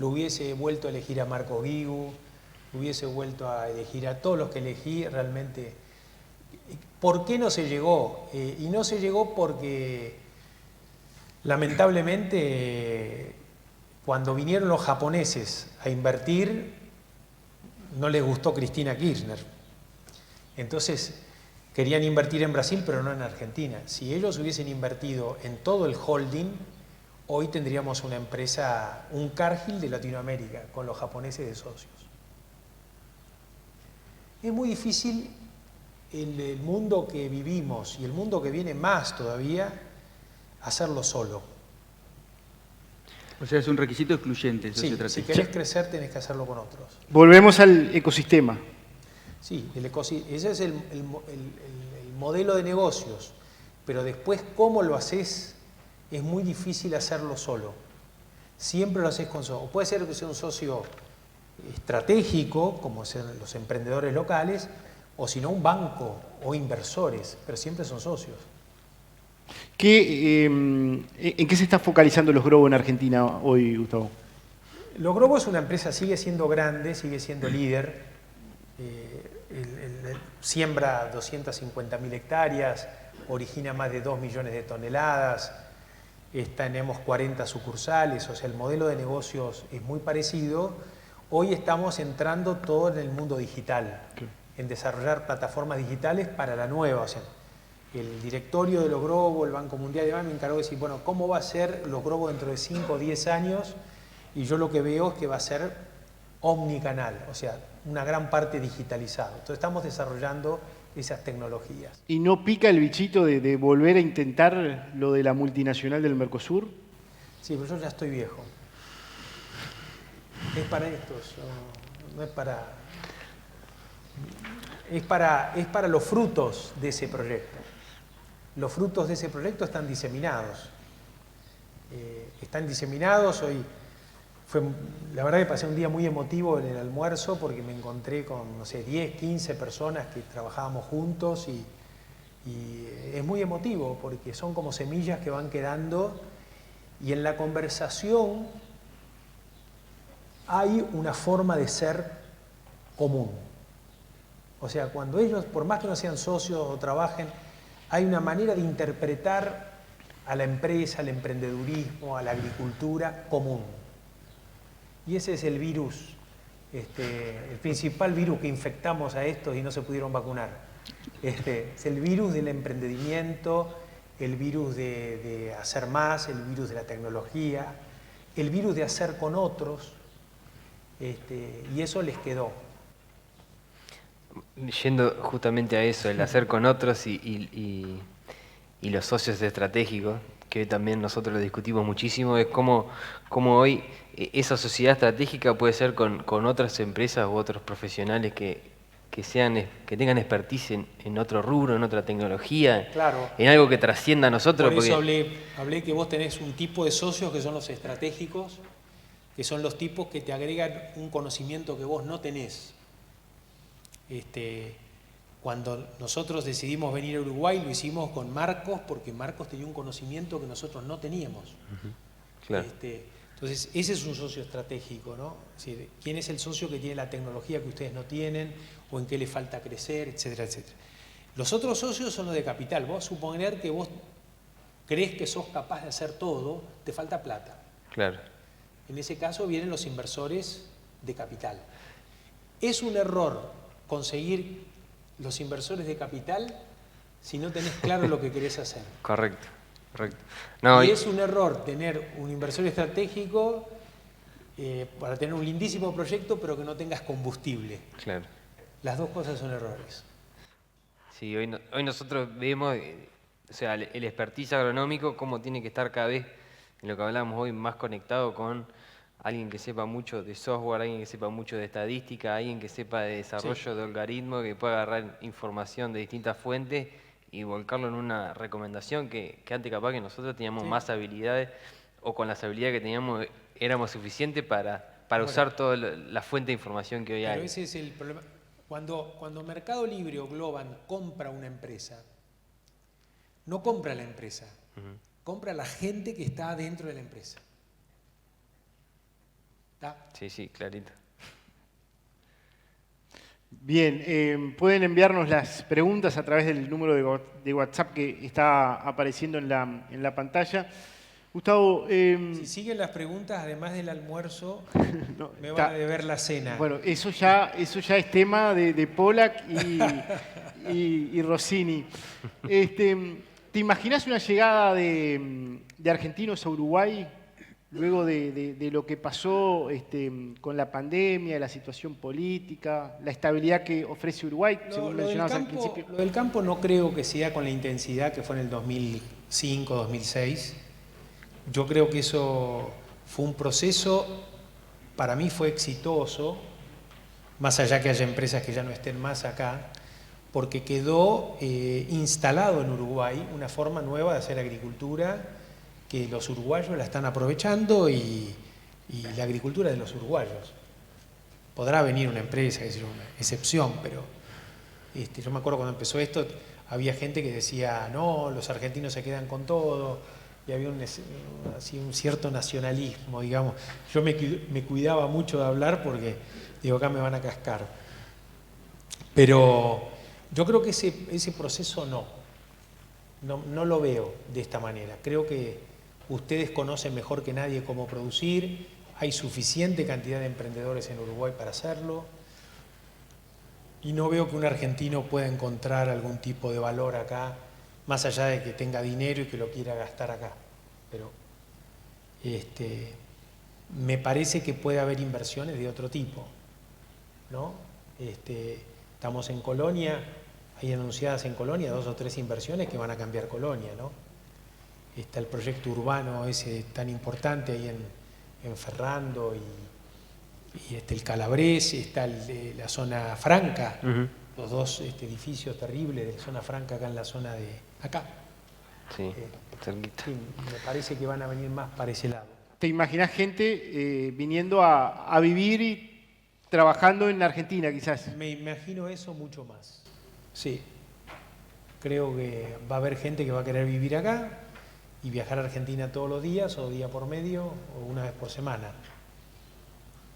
Lo hubiese vuelto a elegir a Marco Guigu, hubiese vuelto a elegir a todos los que elegí realmente. ¿Por qué no se llegó? Y no se llegó porque lamentablemente cuando vinieron los japoneses a invertir no les gustó Cristina Kirchner. Entonces querían invertir en Brasil pero no en Argentina. Si ellos hubiesen invertido en todo el holding, hoy tendríamos una empresa, un Cargill de Latinoamérica, con los japoneses de socios. Es muy difícil el mundo que vivimos y el mundo que viene más todavía, hacerlo solo. O sea, es un requisito excluyente el socio Sí, estratégico. si querés crecer tenés que hacerlo con otros. Volvemos al ecosistema. Sí, ese es el modelo de negocios, pero después cómo lo haces es muy difícil hacerlo solo. Siempre lo haces con socio. Puede ser que sea un socio estratégico, como sean los emprendedores locales, o si no un banco o inversores, pero siempre son socios. ¿En qué se está focalizando los Globo en Argentina hoy, Gustavo? Los Globo es una empresa, sigue siendo grande, sigue siendo líder, siembra 250.000 hectáreas, origina más de 2 millones de toneladas, tenemos 40 sucursales, o sea, el modelo de negocios es muy parecido. Hoy estamos entrando todo en el mundo digital, en desarrollar plataformas digitales para la nueva. O sea, el directorio de los Globo, el Banco Mundial y demás, me encargó de decir, bueno, ¿cómo va a ser los Globo dentro de 5 o 10 años? Y yo lo que veo es que va a ser omnicanal, o sea, una gran parte digitalizado. Entonces estamos desarrollando esas tecnologías. ¿Y no pica el bichito de volver a intentar lo de la multinacional del Mercosur? Sí, pero yo ya estoy viejo. Es para esto, no es para... Es para los frutos de ese proyecto. Los frutos de ese proyecto están diseminados. Hoy la verdad que pasé un día muy emotivo en el almuerzo porque me encontré con, no sé, 10, 15 personas que trabajábamos juntos y es muy emotivo porque son como semillas que van quedando y en la conversación hay una forma de ser común. O sea, cuando ellos, por más que no sean socios o trabajen, hay una manera de interpretar a la empresa, al emprendedurismo, a la agricultura común. Y ese es el virus, el principal virus que infectamos a estos y no se pudieron vacunar. Es el virus del emprendimiento, el virus de hacer más, el virus de la tecnología, el virus de hacer con otros, y eso les quedó. Yendo justamente a eso, el hacer con otros y los socios estratégicos, que también nosotros lo discutimos muchísimo, es cómo hoy esa sociedad estratégica puede ser con otras empresas u otros profesionales que tengan expertise en otro rubro, en otra tecnología, Claro. en algo que trascienda a nosotros. Por eso hablé que vos tenés un tipo de socios que son los estratégicos, que son los tipos que te agregan un conocimiento que vos no tenés. Cuando nosotros decidimos venir a Uruguay lo hicimos con Marcos porque Marcos tenía un conocimiento que nosotros no teníamos. Claro. Entonces ese es un socio estratégico, ¿no? Es decir, ¿quién es el socio que tiene la tecnología que ustedes no tienen o en qué le falta crecer, etcétera, etcétera? Los otros socios son los de capital. Vos suponer que vos crees que sos capaz de hacer todo, te falta plata. Claro. En ese caso vienen los inversores de capital. Es un error conseguir los inversores de capital si no tenés claro lo que querés hacer. Correcto, correcto. No, y es un error tener un inversor estratégico para tener un lindísimo proyecto pero que no tengas combustible. Claro. Las dos cosas son errores. Sí, hoy nosotros vemos, o sea, el expertise agronómico, cómo tiene que estar cada vez, en lo que hablamos hoy, más conectado con alguien que sepa mucho de software, alguien que sepa mucho de estadística, alguien que sepa de desarrollo de algoritmos, que pueda agarrar información de distintas fuentes y volcarlo en una recomendación que antes capaz que nosotros teníamos más habilidades o con las habilidades que teníamos éramos suficientes para para usar toda la fuente de información que hoy Pero hay. ese es el problema. Cuando Mercado Libre o Globan compra una empresa, no compra la empresa, compra la gente que está dentro de la empresa. ¿Está? Sí, clarito. Bien, pueden enviarnos las preguntas a través del número de WhatsApp que está apareciendo en la pantalla. Gustavo, Si siguen las preguntas, además del almuerzo, no, me van a deber la cena. Bueno, eso ya es tema de Pollack y Rossini. ¿Te imaginas una llegada de argentinos a Uruguay luego de lo que pasó con la pandemia, la situación política, la estabilidad que ofrece Uruguay, según mencionabas al principio? Lo del campo no creo que sea con la intensidad que fue en el 2005, 2006. Yo creo que eso fue un proceso, para mí fue exitoso, más allá que haya empresas que ya no estén más acá, porque quedó instalado en Uruguay una forma nueva de hacer agricultura que los uruguayos la están aprovechando y la agricultura de los uruguayos. Podrá venir una empresa, es una excepción, pero yo me acuerdo cuando empezó esto, había gente que decía, no, los argentinos se quedan con todo, y había un cierto nacionalismo, digamos. Yo me cuidaba mucho de hablar porque, digo, acá me van a cascar. Pero yo creo que ese proceso no lo veo de esta manera. Creo que ustedes conocen mejor que nadie cómo producir, hay suficiente cantidad de emprendedores en Uruguay para hacerlo, y no veo que un argentino pueda encontrar algún tipo de valor acá, más allá de que tenga dinero y que lo quiera gastar acá. Pero me parece que puede haber inversiones de otro tipo, ¿no? Estamos en Colonia, hay anunciadas en Colonia 2 o 3 inversiones que van a cambiar Colonia, ¿no? Está el proyecto urbano ese tan importante ahí en Ferrando y el Calabrés, está la zona franca, los 2 edificios terribles de la zona franca acá en la zona de acá. Sí, cerquita. Sí, me parece que van a venir más para ese lado. ¿Te imaginas gente viniendo a vivir y trabajando en Argentina, quizás? Me imagino eso mucho más. Sí. Creo que va a haber gente que va a querer vivir acá y viajar a Argentina todos los días, o día por medio, o una vez por semana.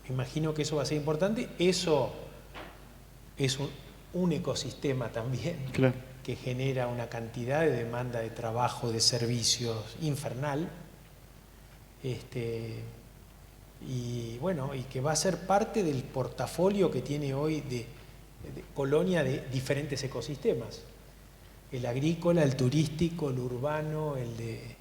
Me imagino que eso va a ser importante. Eso es un ecosistema también, Claro, que genera una cantidad de demanda de trabajo, de servicios infernal. Y bueno, y que va a ser parte del portafolio que tiene hoy de Colonia de diferentes ecosistemas. El agrícola, el turístico, el urbano, el de...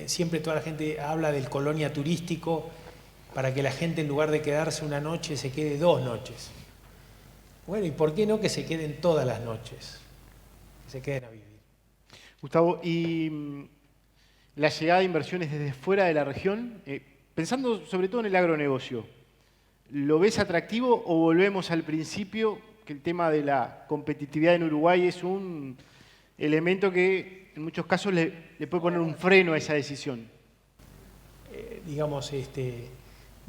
siempre toda la gente habla del Colonia turístico para que la gente, en lugar de quedarse una noche, se quede 2 noches. Bueno, ¿y por qué no que se queden todas las noches? Que se queden a vivir. Gustavo, y la llegada de inversiones desde fuera de la región, pensando sobre todo en el agronegocio, ¿lo ves atractivo o volvemos al principio, que el tema de la competitividad en Uruguay es un elemento que en muchos casos le puede poner un freno a esa decisión?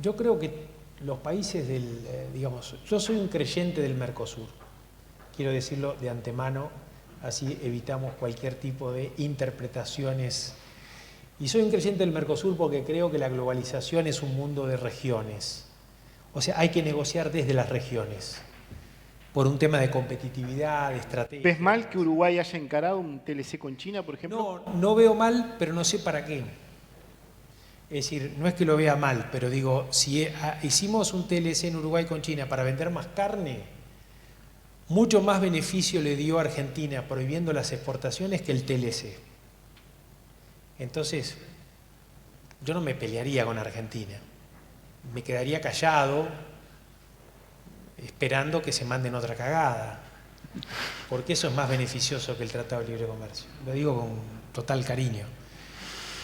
Yo creo que los países yo soy un creyente del Mercosur, quiero decirlo de antemano, así evitamos cualquier tipo de interpretaciones. Y soy un creyente del Mercosur porque creo que la globalización es un mundo de regiones. O sea, hay que negociar desde las regiones, por un tema de competitividad, de estrategia. ¿Ves mal que Uruguay haya encarado un TLC con China, por ejemplo? No veo mal, pero no sé para qué. Es decir, no es que lo vea mal, pero digo, si hicimos un TLC en Uruguay con China para vender más carne, mucho más beneficio le dio a Argentina prohibiendo las exportaciones que el TLC. Entonces, yo no me pelearía con Argentina. Me quedaría callado, esperando que se manden otra cagada, porque eso es más beneficioso que el Tratado de Libre Comercio. Lo digo con total cariño.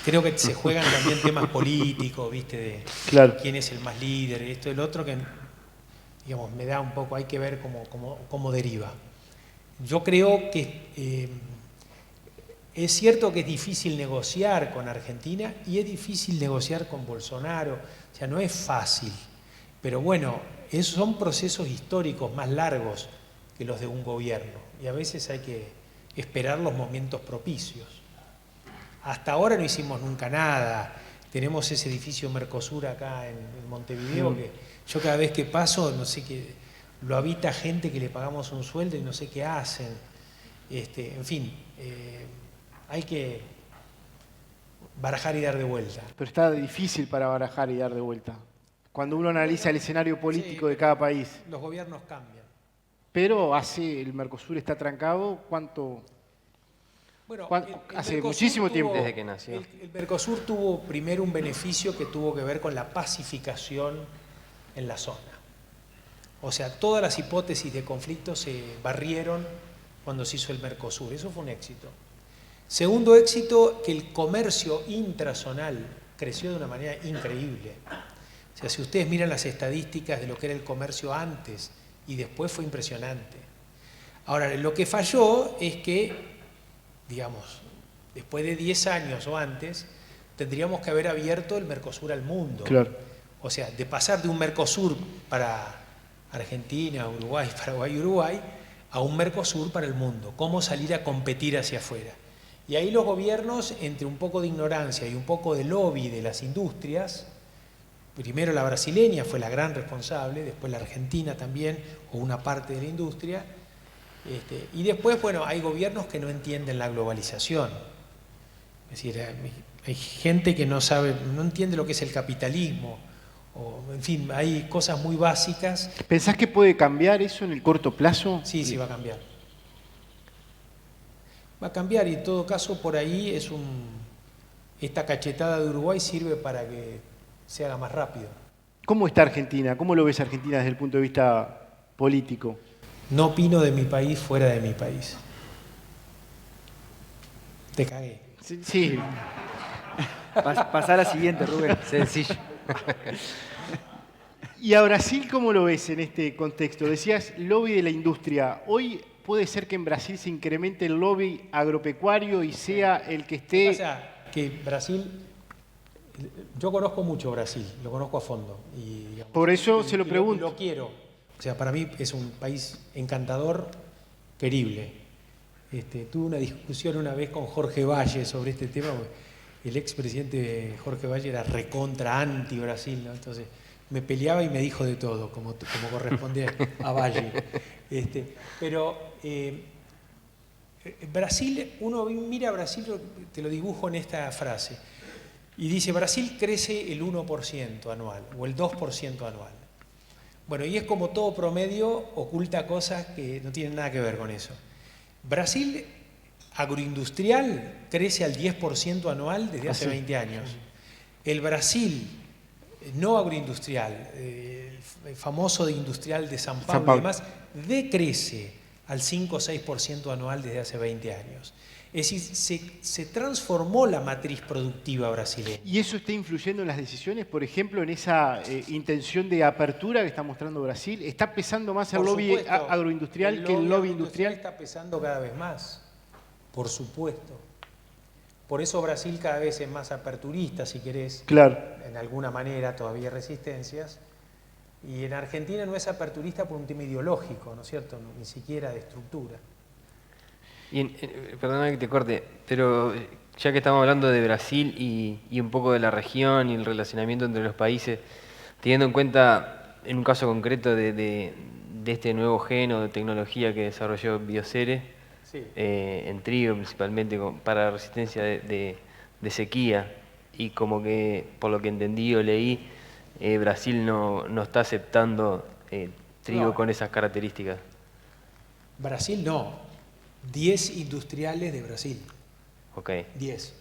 Creo que se juegan también temas políticos, ¿viste? De Claro. quién es el más líder, esto y el otro, que digamos, me da un poco, hay que ver cómo deriva. Yo creo que Es cierto que es difícil negociar con Argentina y es difícil negociar con Bolsonaro, o sea, no es fácil. Pero bueno, esos son procesos históricos más largos que los de un gobierno y a veces hay que esperar los momentos propicios. Hasta ahora no hicimos nunca nada. Tenemos ese edificio Mercosur acá en Montevideo que yo cada vez que paso, no sé qué, lo habita gente que le pagamos un sueldo y no sé qué hacen. En fin, hay que barajar y dar de vuelta. Pero está difícil para barajar y dar de vuelta. Cuando uno analiza el escenario político de cada país. Los gobiernos cambian. Pero el Mercosur está trancado, ¿cuánto? Bueno, Hace Mercosur muchísimo tiempo. Desde que nació. El Mercosur tuvo primero un beneficio que tuvo que ver con la pacificación en la zona. O sea, todas las hipótesis de conflicto se barrieron cuando se hizo el Mercosur. Eso fue un éxito. Segundo éxito, que el comercio intrazonal creció de una manera increíble. O sea, si ustedes miran las estadísticas de lo que era el comercio antes y después, fue impresionante. Ahora, lo que falló es que, digamos, después de 10 años o antes, tendríamos que haber abierto el Mercosur al mundo. Claro. O sea, de pasar de un Mercosur para Argentina, Uruguay, Paraguay y Uruguay, a un Mercosur para el mundo. Cómo salir a competir hacia afuera. Y ahí los gobiernos, entre un poco de ignorancia y un poco de lobby de las industrias, primero la brasileña fue la gran responsable, después la argentina también, o una parte de la industria, y después, bueno, hay gobiernos que no entienden la globalización. Es decir, hay gente que no sabe, no entiende lo que es el capitalismo, o, en fin, hay cosas muy básicas. ¿Pensás que puede cambiar eso en el corto plazo? Sí, sí, va a cambiar. Va a cambiar y en todo caso por ahí esta cachetada de Uruguay sirve para que se haga más rápido. ¿Cómo está Argentina? ¿Cómo lo ves Argentina desde el punto de vista político? No opino de mi país fuera de mi país. Te cagué. Sí. Pasar a la siguiente, Rubén. Sencillo. ¿Y a Brasil cómo lo ves en este contexto? Decías lobby de la industria. Hoy puede ser que en Brasil se incremente el lobby agropecuario y sea el que esté... ¿Qué pasa? Que Brasil, yo conozco mucho Brasil, lo conozco a fondo. Y, digamos, Por eso se lo pregunto. Lo quiero. O sea, para mí es un país encantador, querible. Tuve una discusión una vez con Jorge Valle sobre este tema. El expresidente Jorge Valle era recontra anti-Brasil, ¿no? Entonces me peleaba y me dijo de todo, como corresponde a Valle. Pero Brasil, uno mira a Brasil, te lo dibujo en esta frase, y dice, Brasil crece el 1% anual, o el 2% anual. Bueno, y es como todo promedio, oculta cosas que no tienen nada que ver con eso. Brasil agroindustrial crece al 10% anual desde hace 20 años. El Brasil no agroindustrial, el famoso de industrial de San Pablo y demás, decrece al 5 o 6% anual desde hace 20 años. Es decir, se transformó la matriz productiva brasileña. ¿Y eso está influyendo en las decisiones? Por ejemplo, en esa intención de apertura que está mostrando Brasil. ¿Está pesando más el lobby agroindustrial que el lobby industrial? Está pesando cada vez más, por supuesto. Por eso Brasil cada vez es más aperturista, si querés. Claro. En alguna manera todavía hay resistencias. Y en Argentina no es aperturista por un tema ideológico, ¿no es cierto? Ni siquiera de estructura. Y perdona que te corte, pero ya que estamos hablando de Brasil y un poco de la región y el relacionamiento entre los países, teniendo en cuenta, en un caso concreto de este nuevo gen o de tecnología que desarrolló Biocere, Sí. en trigo principalmente para resistencia de sequía, y como que, por lo que entendí o leí, Brasil no está aceptando trigo No. con esas características. Brasil no. 10 industriales de Brasil. Ok. 10.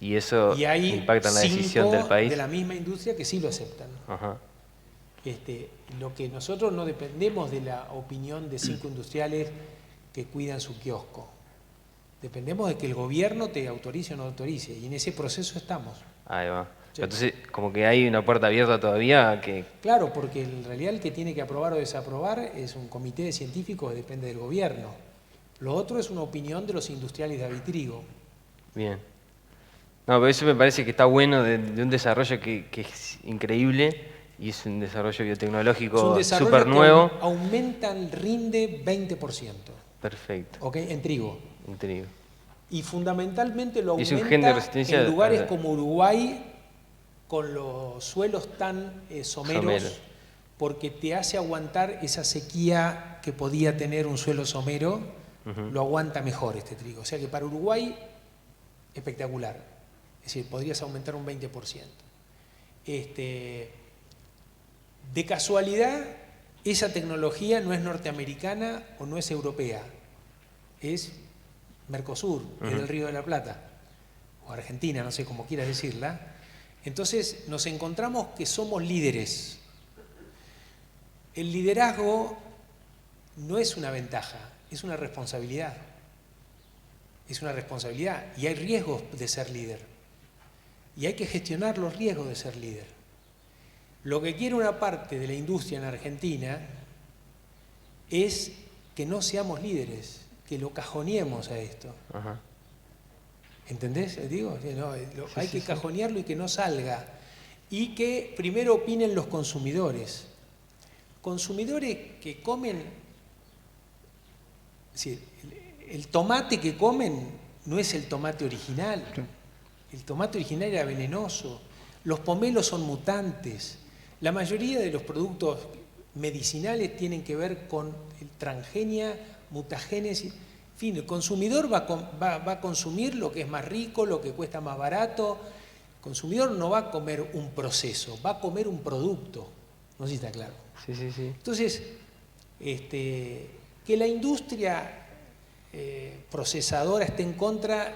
¿Y eso Y hay impacta en la decisión del 5 país? de la misma industria que sí lo aceptan. Ajá. Lo que nosotros no dependemos de la opinión de 5 industriales que cuidan su kiosco. Dependemos de que el gobierno te autorice o no autorice. Y en ese proceso estamos. Ahí va. Sí. Entonces, como que hay una puerta abierta todavía que... Claro, porque en realidad el que tiene que aprobar o desaprobar es un comité de científicos que depende del gobierno. Lo otro es una opinión de los industriales de avitrigo. Bien. No, pero eso me parece que está bueno de un desarrollo que es increíble y es un desarrollo Es un biotecnológico desarrollo súper que nuevo. aumenta el rinde 20%, Perfecto. ¿ok? En trigo. Un trigo. Y fundamentalmente lo Y es un gen de aumenta resistencia en lugares a- como Uruguay, con los suelos tan someros, Someros. porque te hace aguantar esa sequía que podía tener un suelo somero, lo aguanta mejor este trigo. O sea que para Uruguay, espectacular. Es decir, podrías aumentar un 20%. De casualidad, esa tecnología no es norteamericana o no es europea, es Mercosur, es del Río de la Plata, o Argentina, no sé cómo quieras decirla. Entonces nos encontramos que somos líderes. El liderazgo no es una ventaja, es una responsabilidad. Es una responsabilidad y hay riesgos de ser líder. Y hay que gestionar los riesgos de ser líder. Lo que quiere una parte de la industria en Argentina es que no seamos líderes, que lo cajoneemos a esto. Ajá. ¿Entendés? Digo, hay que cajonearlo y que no salga. Y que primero opinen los consumidores. Consumidores que comen, es decir, el tomate que comen no es el tomate original. El tomate original era venenoso. Los pomelos son mutantes. La mayoría de los productos medicinales tienen que ver con transgenia, mutagénesis. En fin, el consumidor va a consumir lo que es más rico, lo que cuesta más barato. El consumidor no va a comer un proceso, va a comer un producto. No sé si está claro. Sí, sí, sí. Entonces, que la industria procesadora esté en contra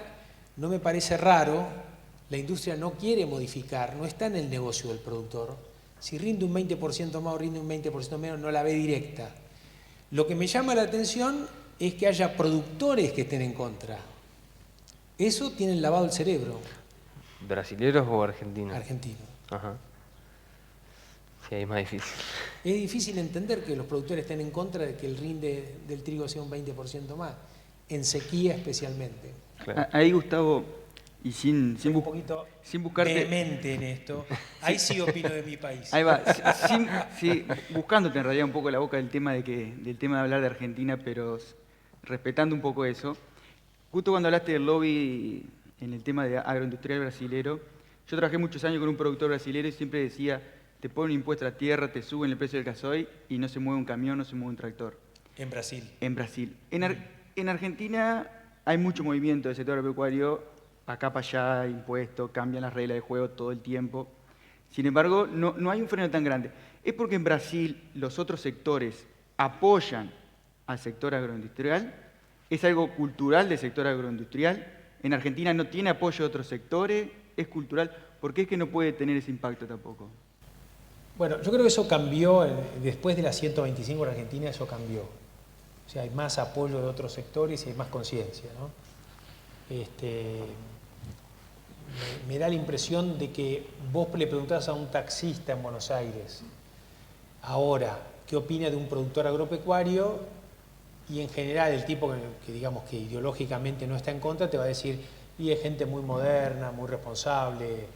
no me parece raro. La industria no quiere modificar, no está en el negocio del productor. Si rinde un 20% más o rinde un 20% menos, no la ve directa. Lo que me llama la atención es que haya productores que estén en contra. Eso tienen lavado el cerebro. ¿Brasileros o argentinos? Argentino. Ajá. Sí, ahí es más difícil. Es difícil entender que los productores estén en contra de que el rinde del trigo sea un 20% más, en sequía especialmente. Claro. Ahí, Gustavo, y sin Soy un poquito buscarte... vehemente en esto. Ahí sí opino de mi país. Ahí va, buscándote en realidad un poco la boca del tema de hablar de Argentina, pero respetando un poco eso. Justo cuando hablaste del lobby en el tema de agroindustrial brasilero, yo trabajé muchos años con un productor brasilero y siempre decía, te ponen un impuesto a la tierra, te suben el precio del gasoil y no se mueve un camión, no se mueve un tractor. En Brasil. En Brasil. En Argentina hay mucho movimiento del sector agropecuario, acá para allá, impuestos, cambian las reglas de juego todo el tiempo. Sin embargo, no hay un freno tan grande. ¿Es porque en Brasil los otros sectores apoyan al sector agroindustrial? ¿Es algo cultural del sector agroindustrial? ¿En Argentina no tiene apoyo de otros sectores? ¿Es cultural? ¿Por qué es que no puede tener ese impacto tampoco? Bueno, yo creo que eso cambió, después de la 125 en Argentina eso cambió. O sea, hay más apoyo de otros sectores y hay más conciencia, ¿no? Me da la impresión de que vos le preguntás a un taxista en Buenos Aires, ahora, ¿qué opina de un productor agropecuario? Y en general el tipo que digamos que ideológicamente no está en contra te va a decir, y es gente muy moderna, muy responsable,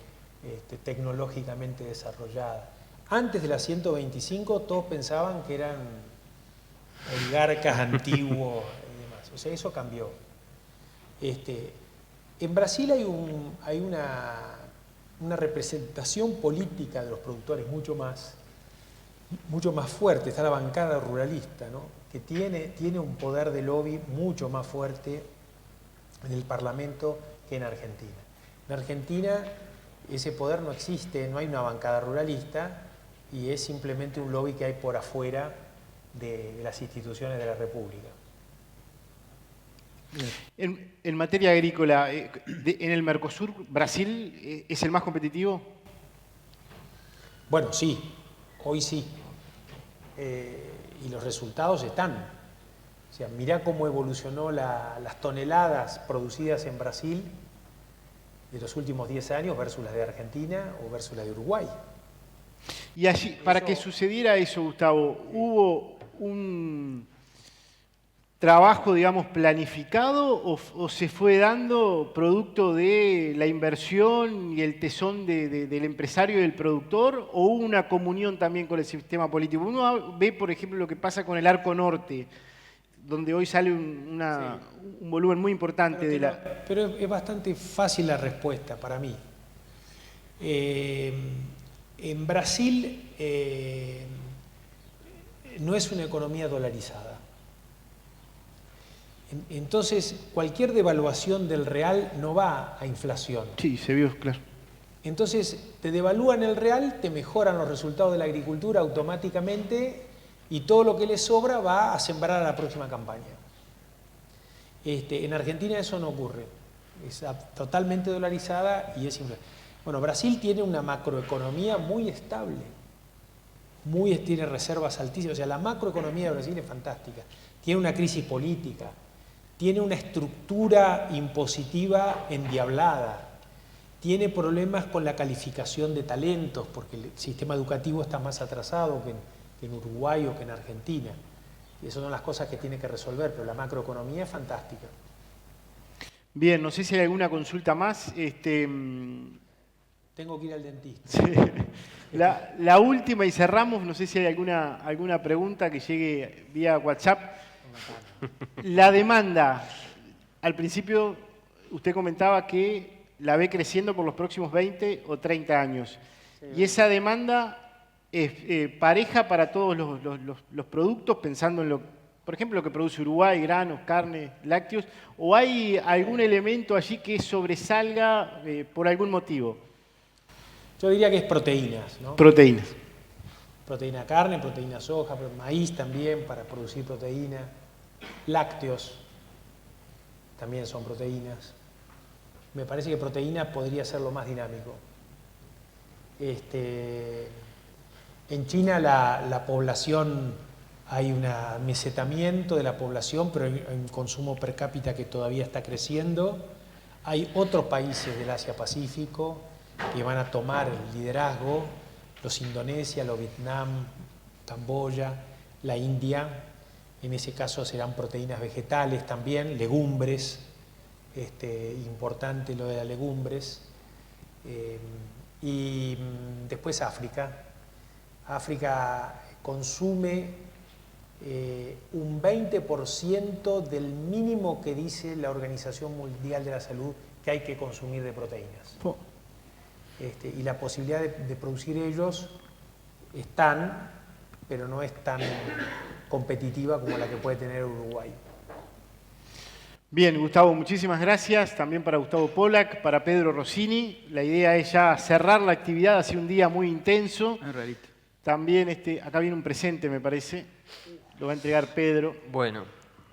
tecnológicamente desarrollada. Antes de la 125 todos pensaban que eran oligarcas antiguos y demás. O sea, eso cambió. En Brasil hay una representación política de los productores mucho más fuerte. Está la bancada ruralista, ¿no? Que tiene un poder de lobby mucho más fuerte en el Parlamento que en Argentina. En Argentina ese poder no existe, no hay una bancada ruralista y es simplemente un lobby que hay por afuera de las instituciones de la República. En materia agrícola, en el Mercosur, ¿Brasil es el más competitivo? Bueno, sí, hoy sí. Y los resultados están. O sea, mirá cómo evolucionó las toneladas producidas en Brasil de los últimos 10 años versus las de Argentina o versus las de Uruguay. Y allí, para que sucediera eso, Gustavo, hubo trabajo, digamos, planificado o se fue dando producto de la inversión y el tesón del empresario y del productor, o hubo una comunión también con el sistema político? Uno ve, por ejemplo, lo que pasa con el Arco Norte, donde hoy sale un volumen muy importante de la... Pero es bastante fácil la respuesta para mí. En Brasil no es una economía dolarizada. Entonces, cualquier devaluación del real no va a inflación. Sí, se vio, claro. Entonces, te devalúan el real, te mejoran los resultados de la agricultura automáticamente y todo lo que le sobra va a sembrar a la próxima campaña. En Argentina eso no ocurre. Es totalmente dolarizada y es inflación. Bueno, Brasil tiene una macroeconomía muy estable. Tiene reservas altísimas. O sea, la macroeconomía de Brasil es fantástica. Tiene una crisis política. Tiene una estructura impositiva endiablada, tiene problemas con la calificación de talentos, porque el sistema educativo está más atrasado que en Uruguay o que en Argentina. Y esas son las cosas que tiene que resolver, pero la macroeconomía es fantástica. Bien, no sé si hay alguna consulta más. Tengo que ir al dentista. Sí. La última y cerramos, no sé si hay alguna pregunta que llegue vía WhatsApp. La demanda, al principio usted comentaba que la ve creciendo por los próximos 20 o 30 años. Sí. Y esa demanda es pareja para todos los productos, pensando en por ejemplo, lo que produce Uruguay, granos, carne, lácteos, o hay algún elemento allí que sobresalga por algún motivo. Yo diría que es proteínas, ¿no? Proteínas. Proteína carne, proteína soja, maíz también para producir proteína. Lácteos también son proteínas. Me parece que proteína podría ser lo más dinámico. En China la población, hay un mesetamiento de la población, pero hay un consumo per cápita que todavía está creciendo. Hay otros países del Asia-Pacífico que van a tomar el liderazgo, los Indonesia, los Vietnam, Camboya, la India. En ese caso serán proteínas vegetales también, legumbres, importante lo de las legumbres. Y después África. África consume un 20% del mínimo que dice la Organización Mundial de la Salud que hay que consumir de proteínas. Y la posibilidad de producir ellos están, pero no es tan competitiva como la que puede tener Uruguay. Bien, Gustavo, muchísimas gracias. También para Gustavo Pollack, para Pedro Rossini. La idea es ya cerrar la actividad, hace un día muy intenso. También acá viene un presente, me parece. Lo va a entregar Pedro. Bueno,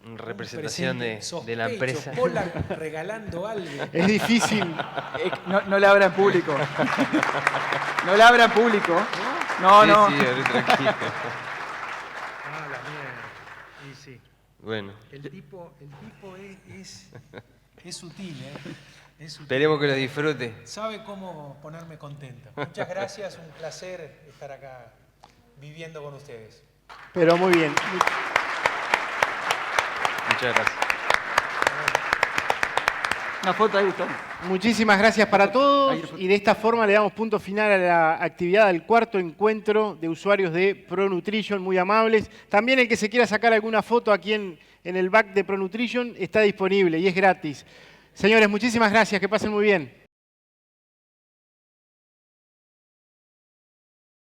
en representación de la empresa. Pollack regalando algo. Es difícil. No la abra en público. No la abra en público. No, sí, no. Sí, tranquilo. La mierda. Y sí. Bueno. El tipo es sutil, ¿eh? Es sutil. Esperemos que lo disfrute. Sabe cómo ponerme contento. Muchas gracias, un placer estar acá viviendo con ustedes. Pero muy bien. Muchas gracias. Una foto ahí, Gustavo. Muchísimas gracias para todos y de esta forma le damos punto final a la actividad del cuarto encuentro de usuarios de ProNutrition, muy amables. También el que se quiera sacar alguna foto aquí en el back de ProNutrition está disponible y es gratis. Señores, muchísimas gracias, que pasen muy bien.